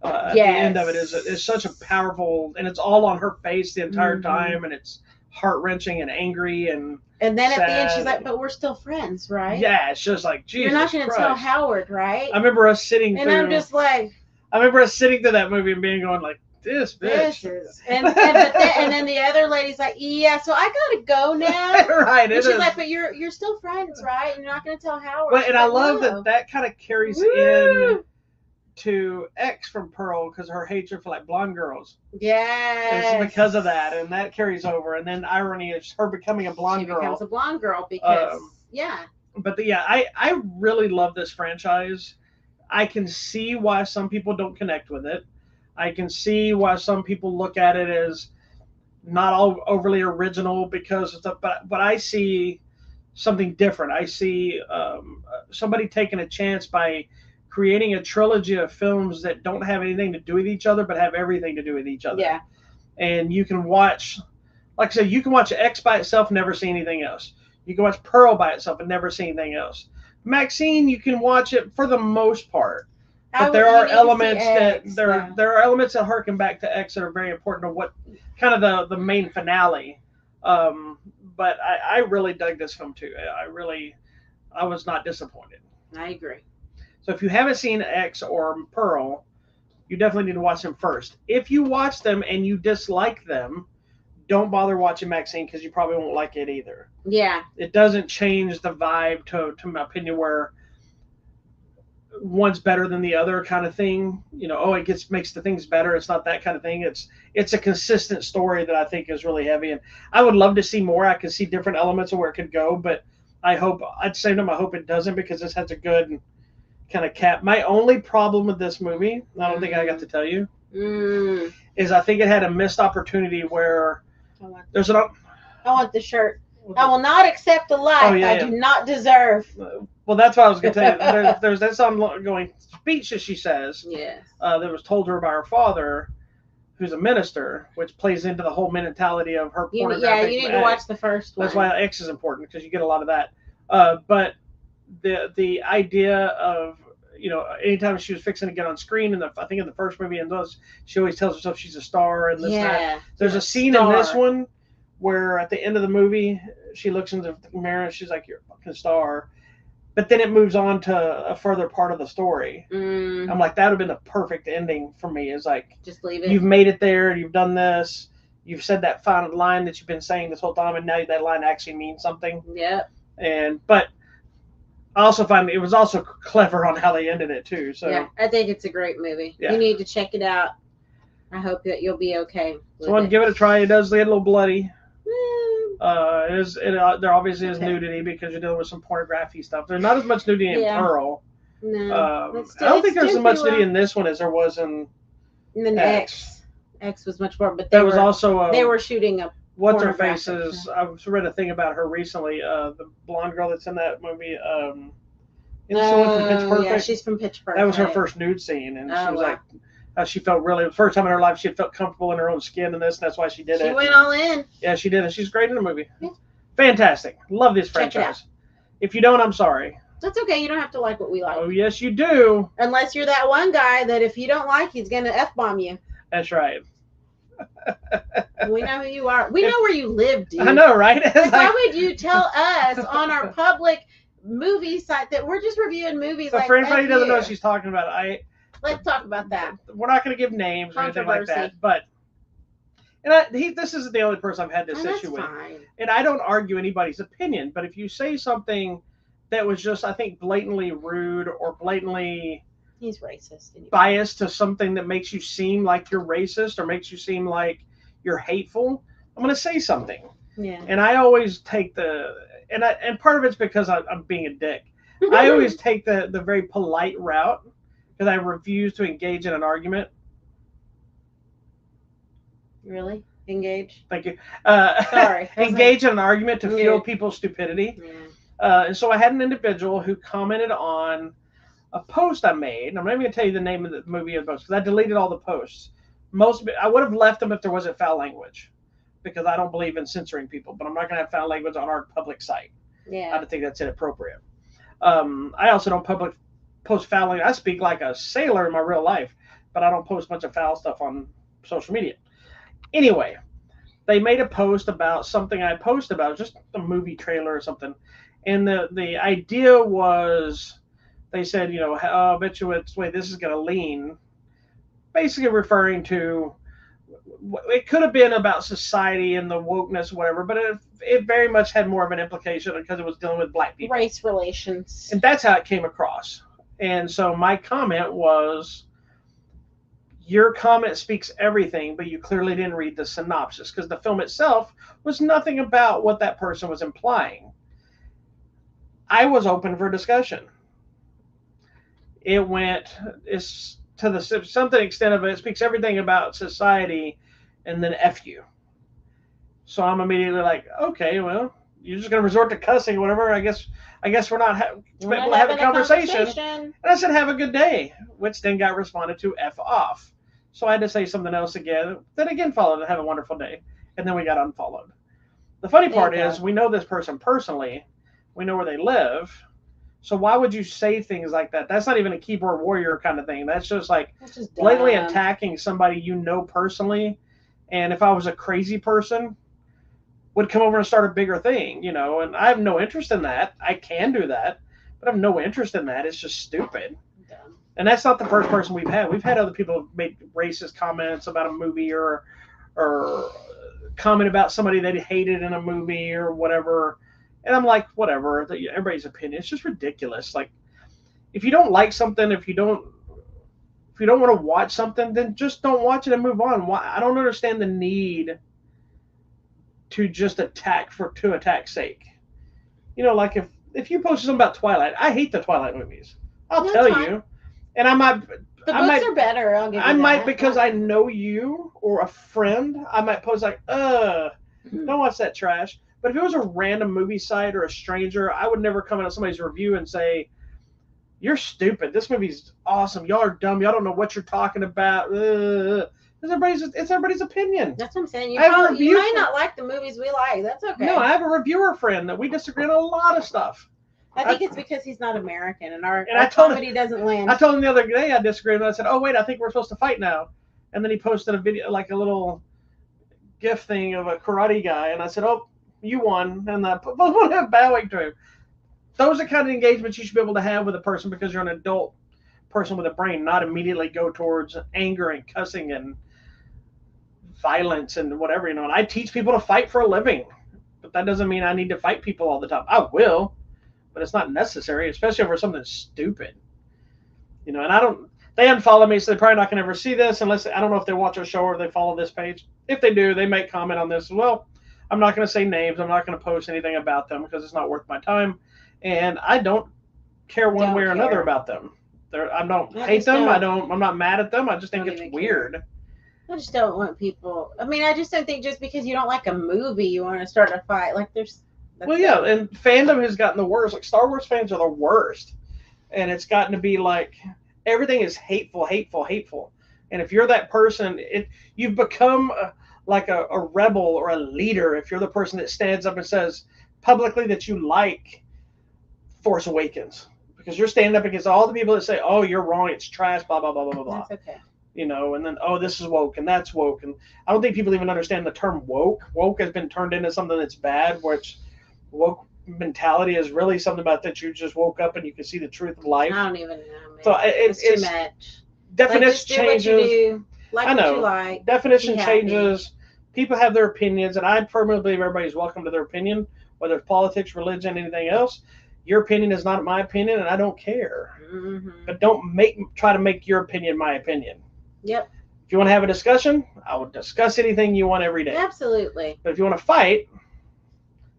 At the end of it is such a powerful, and it's all on her face the entire time, and it's heart-wrenching and angry and then at the end she's like, but we're still friends, right? Yeah, it's just like, Jesus, you're not going to tell Howard, right? I remember us sitting and I'm just like, I remember us sitting through that movie and going like, this bitch. And then the other lady's like, yeah, so I gotta go now. Right. And she's like, but you're still friends, right? You're not going to tell Howard. But and I love that kind of carries in to X from Pearl, because her hatred for like blonde girls. Yes. It's because of that, and that carries over. And then irony is her becoming a blonde girl. She becomes a blonde girl because But I really love this franchise. I can see why some people don't connect with it. I can see why some people look at it as not all overly original, because but I see something different. I see somebody taking a chance by creating a trilogy of films that don't have anything to do with each other, but have everything to do with each other. Yeah. And you can watch, like I said, you can watch X by itself and never see anything else. You can watch Pearl by itself and never see anything else. Maxxxine, you can watch it for the most part, but there are elements there are elements that harken back to X that are very important to what kind of the main finale. But I really dug this film too. I was not disappointed. I agree. So if you haven't seen X or Pearl, you definitely need to watch them first. If you watch them and you dislike them, don't bother watching Maxxxine because you probably won't like it either. Yeah. It doesn't change the vibe to my opinion where one's better than the other kind of thing. You know, it makes the things better. It's not that kind of thing. It's a consistent story that I think is really heavy, and I would love to see more. I could see different elements of where it could go, but I hope at the same time I hope it doesn't because this has a good kind of cap. My only problem with this movie, I don't think I got to tell you, is I think it had a missed opportunity where there's an. I want the shirt. I will not accept a life I do not deserve. Well, that's what I was going to tell you. There's this ongoing speech that she says. Yes. That was told her by her father, who's a minister, which plays into the whole mentality of her pornographic. Yeah, you need to watch the first one. That's why X is important because you get a lot of that. But the idea of, you know, anytime she was fixing to get on screen, and I think in the first movie and those, she always tells herself she's a star and this and that. There's a scene in this one where at the end of the movie she looks into the mirror and she's like, "You're a fucking star," but then it moves on to a further part of the story. I'm like, that would have been the perfect ending for me. Is like, just leave it. You've made it there. You've done this. You've said that final line that you've been saying this whole time, and now that line actually means something. Yep. But I also find it was also clever on how they ended it too. So yeah, I think it's a great movie. Yeah. You need to check it out. I hope that you'll be okay. So give it a try. It does get a little bloody. There obviously is nudity because you're dealing with some pornography stuff. There's not as much nudity in Pearl. No. I don't think there's as much nudity in this one as there was in X. X was much more, but there was also they were shooting a. What's her face's? I've read a thing about her recently. The blonde girl that's in that movie. From Pitch Perfect. Yeah, she's from Pitch Perfect. That was her first nude scene, and she was like, she felt really, the first time in her life she had felt comfortable in her own skin in this, and that's why she did it. She went all in. Yeah, she did, and she's great in the movie. Yeah. Fantastic. Love this franchise. If you don't, I'm sorry. That's okay. You don't have to like what we like. Oh, yes, you do. Unless you're that one guy that if you don't like, he's going to F-bomb you. That's right. We know who you are. We know where you live, dude. I know, right? Why would you tell us on our public movie site that we're just reviewing movies? So for anybody who doesn't know what she's talking about, let's talk about that. We're not going to give names or anything like that, but this isn't the only person I've had this issue with, and I don't argue anybody's opinion. But if you say something that was just, I think, blatantly rude or blatantly he's racist, biased to something that makes you seem like you're racist or makes you seem like you're hateful, I'm going to say something. Yeah. And I always take and part of it's because I'm being a dick. I always take the very polite route because I refuse to engage in an argument. Really? Engage? Thank you. Sorry. Engage in an argument to fuel people's stupidity. Yeah. And so I had an individual who commented on a post I made. And I'm not even going to tell you the name of the movie or the post because I deleted all the posts. Most of it, I would have left them if there wasn't foul language because I don't believe in censoring people, but I'm not going to have foul language on our public site. Yeah. I don't think that's inappropriate. I also don't post foul language. I speak like a sailor in my real life, but I don't post a bunch of foul stuff on social media. Anyway, they made a post about something I posted about, just a movie trailer or something. And the idea was, they said, I bet you it's the way this is going to lean. Basically referring to, it could have been about society and the wokeness, whatever, but it very much had more of an implication because it was dealing with black people. Race relations. And that's how it came across. And so my comment was, your comment speaks everything, but you clearly didn't read the synopsis because the film itself was nothing about what that person was implying. I was open for discussion. It's to something extent of it speaks everything about society and then F you. So I'm immediately like, okay, well, you're just going to resort to cussing or whatever. I guess we're not able to have a conversation. And I said, have a good day, which then got responded to F off. So I had to say something else again. Then again followed to have a wonderful day. And then we got unfollowed. The funny part is we know this person personally. We know where they live. So why would you say things like that? That's not even a keyboard warrior kind of thing. That's just like blatantly attacking somebody you know personally. And if I was a crazy person, would come over and start a bigger thing, you know, and I have no interest in that. I can do that, but I have no interest in that. It's just stupid. Dumb. And that's not the first person we've had. We've had other people make racist comments about a movie or comment about somebody they hated in a movie or whatever. And I'm like, whatever, everybody's opinion. It's just ridiculous. Like, if you don't like something, if you don't want to watch something, then just don't watch it and move on. Why? I don't understand the need to just attack for attack's sake. You know, like if you posted something about Twilight, I hate the Twilight movies. I'll tell you. And I might the books are better, I'll give you I that. might, because I know you or a friend, I might post like, don't watch that trash. But if it was a random movie site or a stranger, I would never come into somebody's review and say, you're stupid. This movie's awesome. Y'all are dumb. Y'all don't know what you're talking about. It's everybody's opinion. That's what I'm saying. You might not like the movies we like. That's okay. No, I have a reviewer friend that we disagree on a lot of stuff. I think it's because he's not American and our comedy doesn't land. I told him the other day I disagreed, and I said, oh, wait, I think we're supposed to fight now. And then he posted a video, like a little GIF thing of a karate guy, and I said, oh, you won. And I put bowing to him. Those are the kind of engagements you should be able to have with a person because you're an adult person with a brain, not immediately go towards anger and cussing and violence and whatever, you know. And I teach people to fight for a living, but that doesn't mean I need to fight people all the time. I will, but it's not necessary, especially over something stupid, you know. And they unfollow me, so they're probably not going to ever see this unless, I don't know if they watch our show or they follow this page. If they do, they may comment on this as well. I'm not going to say names. I'm not going to post anything about them because it's not worth my time. And I don't care one way or another about them. I don't hate them. I'm not mad at them. I just think it's weird. I just don't want people. I mean, I just don't think just because you don't like a movie, you want to start a fight. Like well, yeah, and fandom has gotten the worst. Like Star Wars fans are the worst, and it's gotten to be like everything is hateful. And if you're that person, you've become like a rebel or a leader. If you're the person that stands up and says publicly that you like Force Awakens, because you're standing up against all the people that say, oh, you're wrong, it's trash, blah, blah, blah, blah, blah. That's okay. You know, and then, oh, this is woke and that's woke. And I don't think people even understand the term woke. Woke has been turned into something that's bad, which woke mentality is really something about that you just woke up and you can see the truth of life. I don't even know, man. So it's too much. Definition changes. What you do, like I know. What you like. Definition changes. People have their opinions, and I firmly believe everybody's welcome to their opinion, whether it's politics, religion, anything else. Your opinion is not my opinion, and I don't care. Mm-hmm. But don't try to make your opinion my opinion. Yep. If you want to have a discussion, I will discuss anything you want every day. Absolutely. But if you want to fight,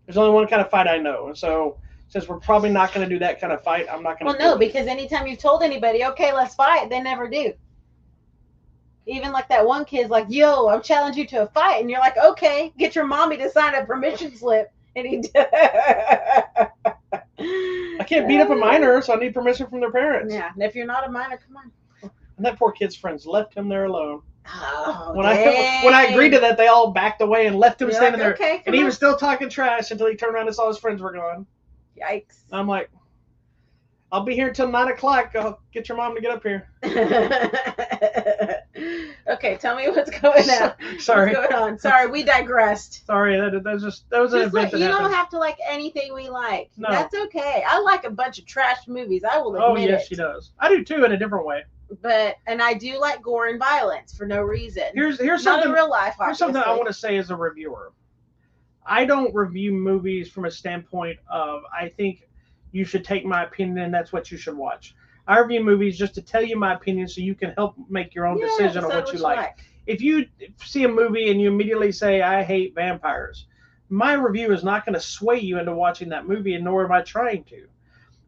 there's only one kind of fight I know. And so since we're probably not going to do that kind of fight, I'm not going to. Well, no, because anytime you've told anybody, okay, let's fight, they never do. Even like that one kid's like, yo, I'll challenge you to a fight. And you're like, okay, get your mommy to sign a permission slip. And he did. I can't beat up a minor, so I need permission from their parents. Yeah, and if you're not a minor, come on. And that poor kid's friends left him there alone. Oh, when I agreed to that, they all backed away and left him standing there. Okay, and he was still talking trash until he turned around and saw his friends were gone. Yikes. I'm like, I'll be here until 9 o'clock. I'll get your mom to get up here. Okay, tell me what's going on. Sorry. What's going on? Sorry, we digressed. Sorry, that was an event that you happened. don't have to like anything we like. No. That's okay. I like a bunch of trash movies. I will admit it. Oh, yes, she does. I do, too, in a different way. And I do like gore and violence for no reason. Here's not something in real life, obviously. Here's something I want to say as a reviewer. I don't review movies from a standpoint of, I think you should take my opinion and that's what you should watch. I review movies just to tell you my opinion so you can help make your own decision on what you like. If you see a movie and you immediately say, I hate vampires, my review is not going to sway you into watching that movie, and nor am I trying to.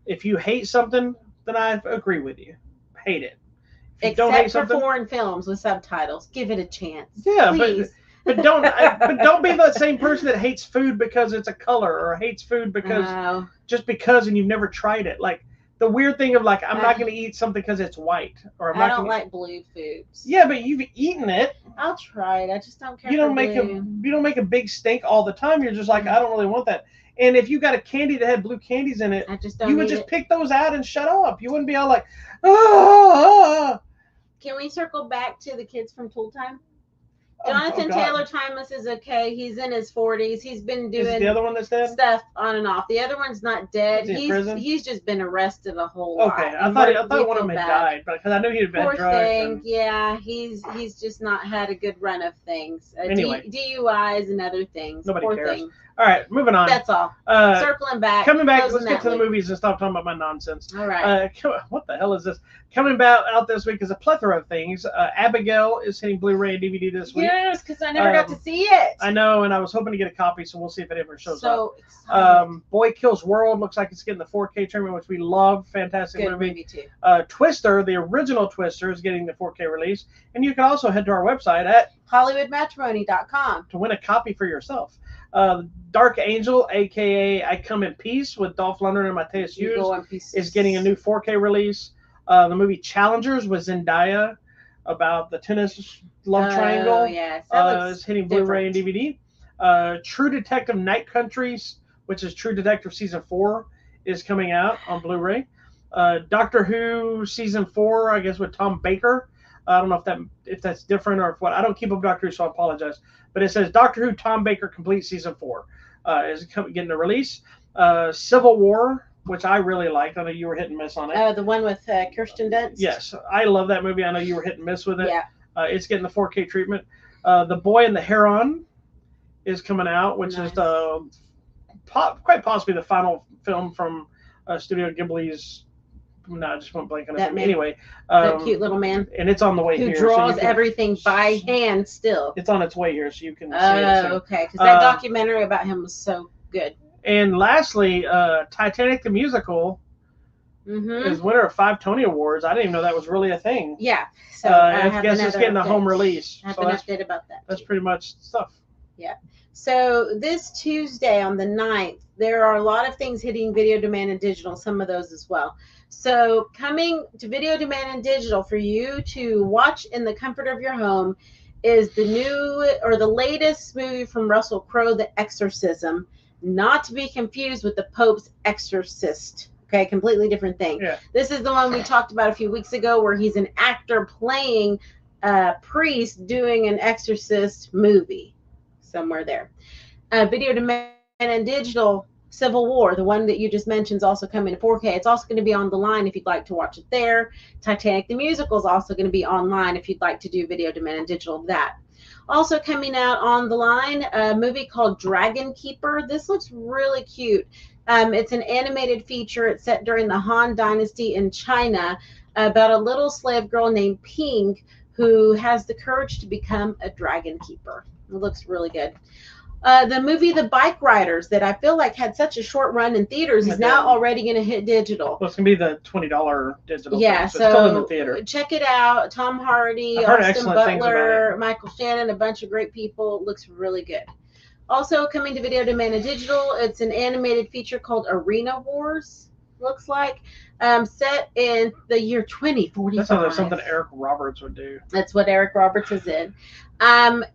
If you hate something, then I agree with you. Hate it. Except for foreign films with subtitles. Give it a chance. Yeah, please. But don't be the same person that hates food because it's a color, or hates food because just because, and you've never tried it. Like the weird thing of like, I'm not going to eat something because it's white, or I don't like blue foods. Yeah, but you've eaten it. I'll try it. I just don't care. You don't make a big stink all the time. You're just like, I don't really want that. And if you got a candy that had blue candies in it, you would just pick those out and shut up. You wouldn't be all like, ah. Can we circle back to the kids from Tool Time? Jonathan Taylor Thomas is okay. He's in his 40s. He's been doing the other one that's dead? Stuff on and off. The other one's not dead. He's just been arrested a whole lot. Okay, I thought one of them had died, because I knew he had been drugged. Thing. Yeah, he's just not had a good run of things. Anyway. DUIs and other things. Nobody cares. Thing. All right, moving on. That's all. Circling back. Coming back, let's get to the movies and stop talking about my nonsense. All right. What the hell is this? Coming out this week is a plethora of things. Abigail is hitting Blu-ray and DVD this week. Yes, because I never got to see it. I know, and I was hoping to get a copy, so we'll see if it ever shows up. Excited. Boy Kills World looks like it's getting the 4K treatment, which we love. Fantastic Good movie too. Twister, the original Twister, is getting the 4K release, and you can also head to our website at HollywoodMatrimony.com to win a copy for yourself. Dark Angel, aka I Come in Peace, with Dolph Lundgren and Matthias Hughes, is getting a new 4K release. The movie Challengers with Zendaya, about the tennis love triangle, is hitting Blu-ray and DVD. True Detective Night Countries, which is True Detective Season 4, is coming out on Blu-ray. Doctor Who Season 4, I guess, with Tom Baker. I don't know if that's different or if what. I don't keep up with Doctor Who, so I apologize. But it says Doctor Who Tom Baker Complete Season 4 is getting a release. Civil War, which I really liked. I know you were hit and miss on it. The one with Kirsten Dunst? Yes. I love that movie. I know you were hit and miss with it. Yeah. It's getting the 4K treatment. The Boy and the Heron is coming out, which is quite possibly the final film from Studio Ghibli's. No, I just went blank on it. Anyway, that cute little man, and it's on the way here. Who draws everything by hand still. It's on its way here, so you can see it. Oh, okay. Because that documentary about him was so good. And lastly, Titanic the musical is winner of 5 Tony Awards. I didn't even know that was really a thing. Yeah. So I guess it's getting a home release. I have an update about that. That's pretty much stuff. Yeah. So this Tuesday on the 9th, there are a lot of things hitting Video Demand and Digital, some of those as well. So coming to Video Demand and Digital for you to watch in the comfort of your home is the latest movie from Russell Crowe, The Exorcism, not to be confused with The Pope's Exorcist. Okay, completely different thing. Yeah. This is the one we talked about a few weeks ago where he's an actor playing a priest doing an exorcist movie. Somewhere there. Video Demand and Digital, Civil War, the one that you just mentioned, is also coming to 4K. It's also going to be on the line if you'd like to watch it there. Titanic the Musical is also going to be online if you'd like to do Video Demand and Digital of that. Also coming out on the line, a movie called Dragon Keeper. This looks really cute. It's an animated feature. It's set during the Han Dynasty in China about a little slave girl named Ping who has the courage to become a dragon keeper. It looks really good. The movie The Bike Riders, that I feel like had such a short run in theaters, is now already going to hit digital. Well, it's going to be the $20 digital. Yeah, so it's still in the theater. Check it out. Tom Hardy, Austin Butler, Michael Shannon, a bunch of great people. It looks really good. Also coming to Video Demand and Digital, it's an animated feature called Arena Wars, looks like. Set in the year 2045. That sounds like something Eric Roberts would do. That's what Eric Roberts is in.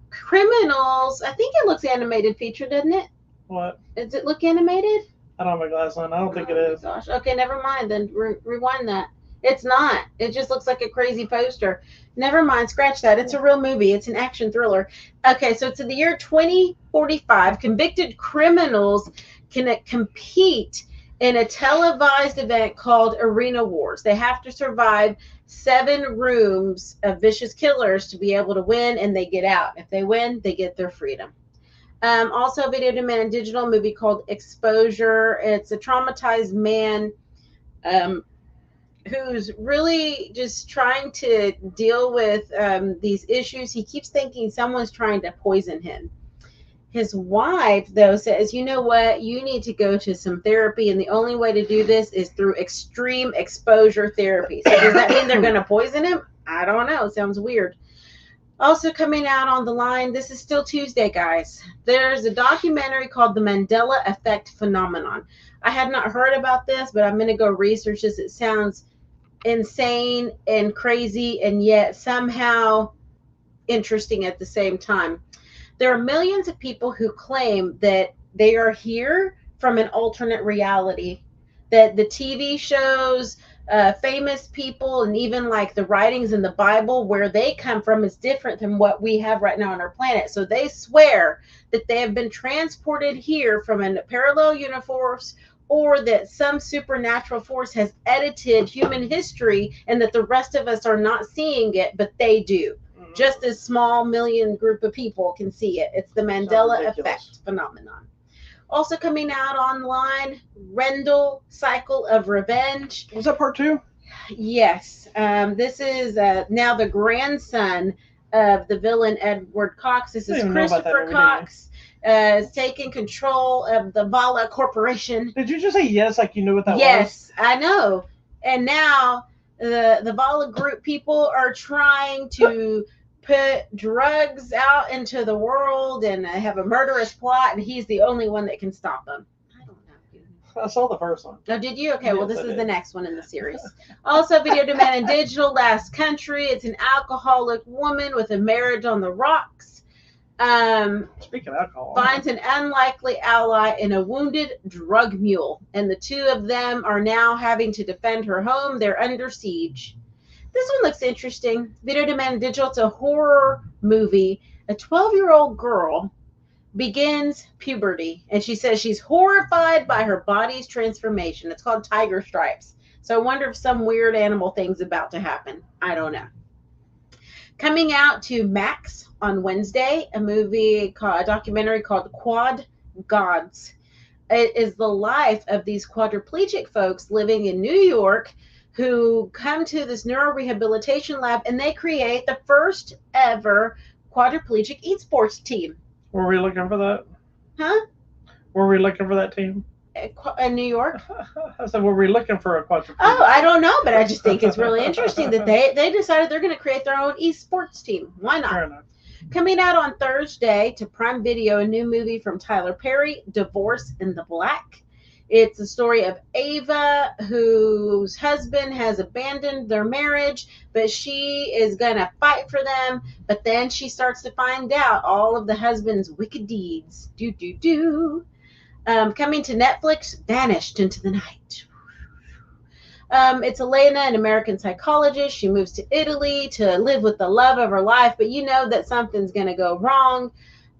Criminals, I think it looks animated feature, doesn't it? What? Does it look animated? I don't have my glass on. I don't think it is. Gosh. Okay, never mind. Then rewind that. It's not. It just looks like a crazy poster. Never mind. Scratch that. It's a real movie. It's an action thriller. Okay, so it's in the year 2045. Convicted criminals can compete in a televised event called Arena Wars. They have to survive 7 rooms of vicious killers to be able to win, and they get out. If they win, they get their freedom. Also, Video Demand and Digital, movie called Exposure. It's a traumatized man who's really just trying to deal with these issues. He keeps thinking someone's trying to poison him. His wife, though, says, you know what? You need to go to some therapy, and the only way to do this is through extreme exposure therapy. So does that mean they're going to poison him? I don't know. Sounds weird. Also coming out on the line, this is still Tuesday, guys. There's a documentary called The Mandela Effect Phenomenon. I had not heard about this, but I'm going to go research this. It sounds insane and crazy and yet somehow interesting at the same time. There are millions of people who claim that they are here from an alternate reality, that the TV shows, famous people, and even like the writings in the Bible, where they come from, is different than what we have right now on our planet. So they swear that they have been transported here from a parallel universe, or that some supernatural force has edited human history and that the rest of us are not seeing it, but they do. Just this small million group of people can see it. It's the Mandela Effect phenomenon. Also coming out online, Rendell Cycle of Revenge. Was that part 2? Yes. This is now the grandson of the villain Edward Cox. This is Christopher Cox. Is taking control of the Vala Corporation. Did you just say yes like you knew what that was? Yes, I know. And now the Vala group people are trying to put drugs out into the world and have a murderous plot, and he's the only one that can stop them. I don't know. I saw the first one. Oh, did you? Okay, well, this is the next one in the series. Also, Video Demand and Digital, Last Country. It's an alcoholic woman with a marriage on the rocks. Speaking of alcohol, finds an unlikely ally in a wounded drug mule, and the two of them are now having to defend her home. They're under siege. This one looks interesting. Video Demand Digital. It's a horror movie. A 12-year-old girl begins puberty, and she says she's horrified by her body's transformation. It's called Tiger Stripes. So I wonder if some weird animal thing's about to happen. I don't know. Coming out to Max on Wednesday, a documentary called Quad Gods. It is the life of these quadriplegic folks living in New York who come to this neurorehabilitation lab, and they create the first ever quadriplegic esports team. Were we looking for that? Huh? Were we looking for that team? In New York? I said, were we looking for a quadriplegic? Oh, I don't know, but I just think it's really interesting that they decided they're going to create their own esports team. Why not? Fair enough. Coming out on Thursday to Prime Video, a new movie from Tyler Perry, Divorce in the Black. It's the story of Ava, whose husband has abandoned their marriage, but she is going to fight for them. But then she starts to find out all of the husband's wicked deeds. Coming to Netflix, Vanished into the Night. It's Elena, an American psychologist. She moves to Italy to live with the love of her life, but you know that something's going to go wrong.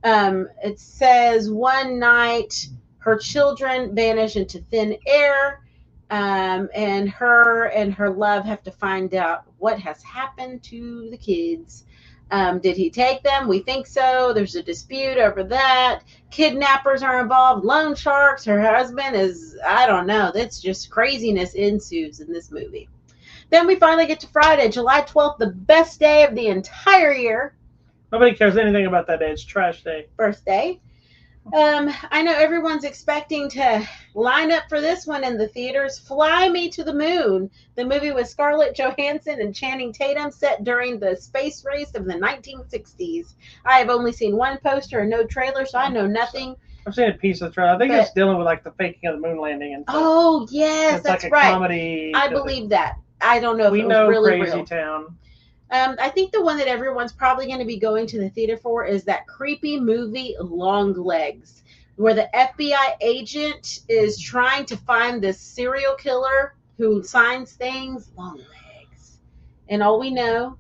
It says one night her children vanish into thin air, and her and her love have to find out what has happened to the kids. Did he take them? We think so. There's a dispute over that. Kidnappers are involved. Loan sharks. Her husband is, I don't know. That's just craziness ensues in this movie. Then we finally get to Friday, July 12th, the best day of the entire year. Nobody cares anything about that day. It's trash day. Birthday. I know everyone's expecting to line up for this one in the theaters. Fly Me to the Moon, the movie with Scarlett Johansson and Channing Tatum, set during the space race of the 1960s. I have only seen one poster and no trailer, so I know nothing. I've seen a piece of the trailer. I think it's dealing with like the faking of the moon landing and stuff. Oh yes, it's that's like a right. Comedy. I believe that. I don't know if it was really Crazy real. Town. I think the one that everyone's probably going to be going to the theater for is that creepy movie Long Legs, where the FBI agent is trying to find this serial killer who signs things. Long Legs. And all we know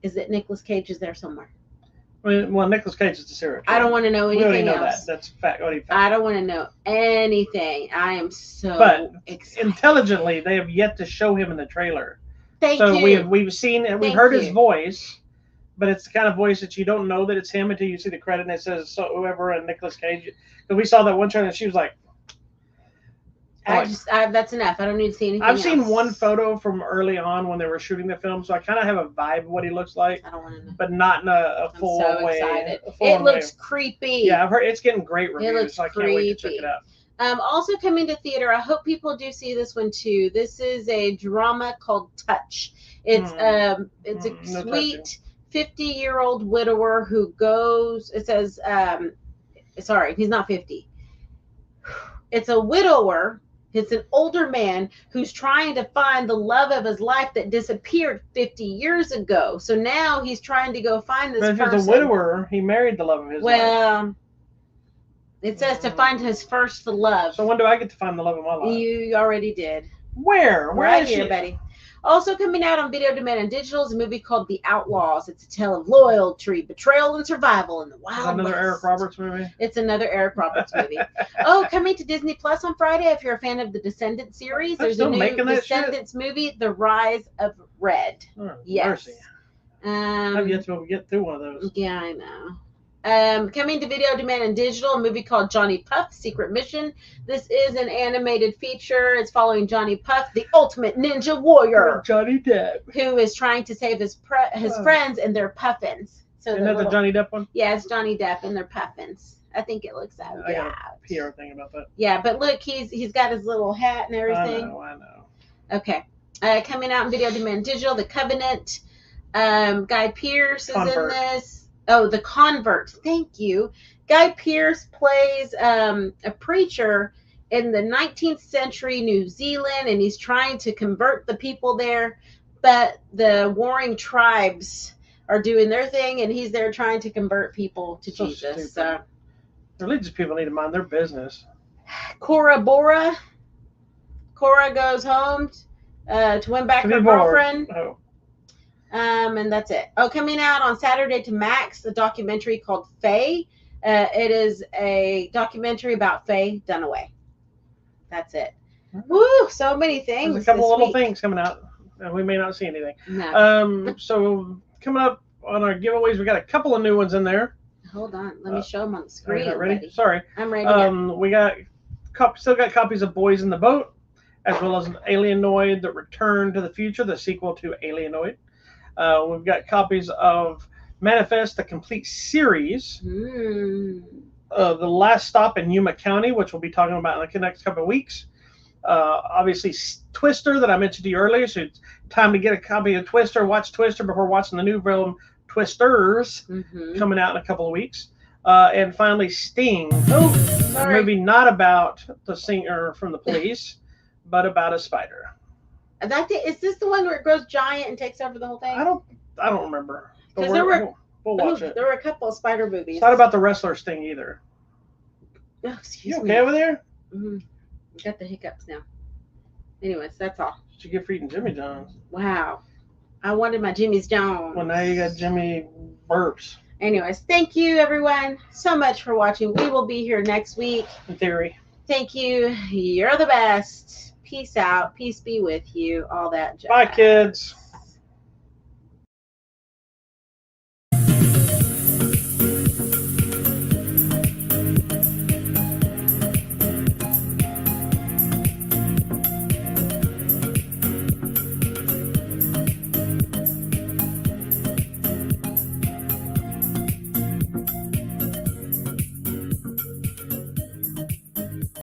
is that Nicolas Cage is there somewhere. Well, Nicolas Cage is the serial killer. I don't want to know anything know else. That's fact. I don't want to know anything. I am so excited. Intelligently, they have yet to show him in the trailer. Thank you. We've seen and we've heard his voice, but it's the kind of voice that you don't know that it's him until you see the credit and it says whoever and Nicolas Cage. Because we saw that one trailer and she was like, that's enough. I don't need to see anything I've else. seen one photo from early on when they were shooting the film, so I kind of have a vibe of what he looks like. I don't want to know. But not in a full I'm so way. excited. It looks creepy. Yeah, I've heard it's getting great reviews. It looks so I can't wait to check it out. Also coming to theater, I hope people do see this one too. This is a drama called Touch. It's a sweet 50-year-old widower who goes, it says, sorry, he's not 50. It's a widower. It's an older man who's trying to find the love of his life that disappeared 50 years ago. So now he's trying to go find this person. But if he's a widower, he married the love of his life. Well, it says to find his first love. So when do I get to find the love of my life? You already did. Where? Right here, Betty. Also coming out on video, demand, and digital is a movie called The Outlaws. It's a tale of loyalty, betrayal, and survival in the Wild West. Another Eric Roberts movie? It's another Eric Roberts movie. Oh, coming to Disney Plus on Friday. If you're a fan of the Descendants series, there's a new Descendants movie, The Rise of Red. Oh, yes. Mercy. I've yet to get through one of those. Yeah, I know. Coming to video, demand, and digital, a movie called Johnny Puff, Secret Mission. This is an animated feature. It's following Johnny Puff, the ultimate ninja warrior. Johnny Depp. Who is trying to save his friends and their puffins. So Isn't that the Johnny Depp one? Yeah, it's Johnny Depp and their puffins. I think it looks out. I got a PR thing about that. Yeah, but look, he's got his little hat and everything. I know. Okay. Coming out in video, demand, digital, The Covenant. Guy Pearce is in this. Oh, The Convert. Thank you. Guy Pearce plays a preacher in the 19th century New Zealand, and he's trying to convert the people there, but the warring tribes are doing their thing, and he's there trying to convert people to Jesus. So, religious people need to mind their business. Cora Bora. Cora goes home to win back her girlfriend. Oh. And that's it. Oh, coming out on Saturday to Max, the documentary called Faye. It is a documentary about Faye Dunaway. That's it. Woo! So many things. There's a couple little things coming out, and we may not see anything. No. So coming up on our giveaways, we got a couple of new ones in there. Hold on, let me show them on the screen. Are you not ready? Buddy. Sorry. I'm ready. We got still got copies of Boys in the Boat, as well as Alienoid: The Return to the Future, the sequel to Alienoid. We've got copies of Manifest, the complete series. The Last Stop in Yuma County, which we'll be talking about in the next couple of weeks. Obviously, Twister, that I mentioned to you earlier. So it's time to get a copy of Twister. Watch Twister before watching the new film Twisters, coming out in a couple of weeks. And finally, Sting. Oh, a sorry. movie not about the singer from the Police, but about a spider. Is this the one where it grows giant and takes over the whole thing? I don't remember. Because we'll watch it. There were a couple of spider movies. It's not about the wrestler Sting either. Oh, excuse you me. okay over there? Got the hiccups now. Anyways, that's all. What you get for eating Jimmy John's? Wow. I wanted my Jimmy's Jones. Well, now you got Jimmy burps. Anyways, thank you everyone so much for watching. We will be here next week. In theory. Thank you. You're the best. Peace out. Peace be with you. All that jazz. Bye, kids.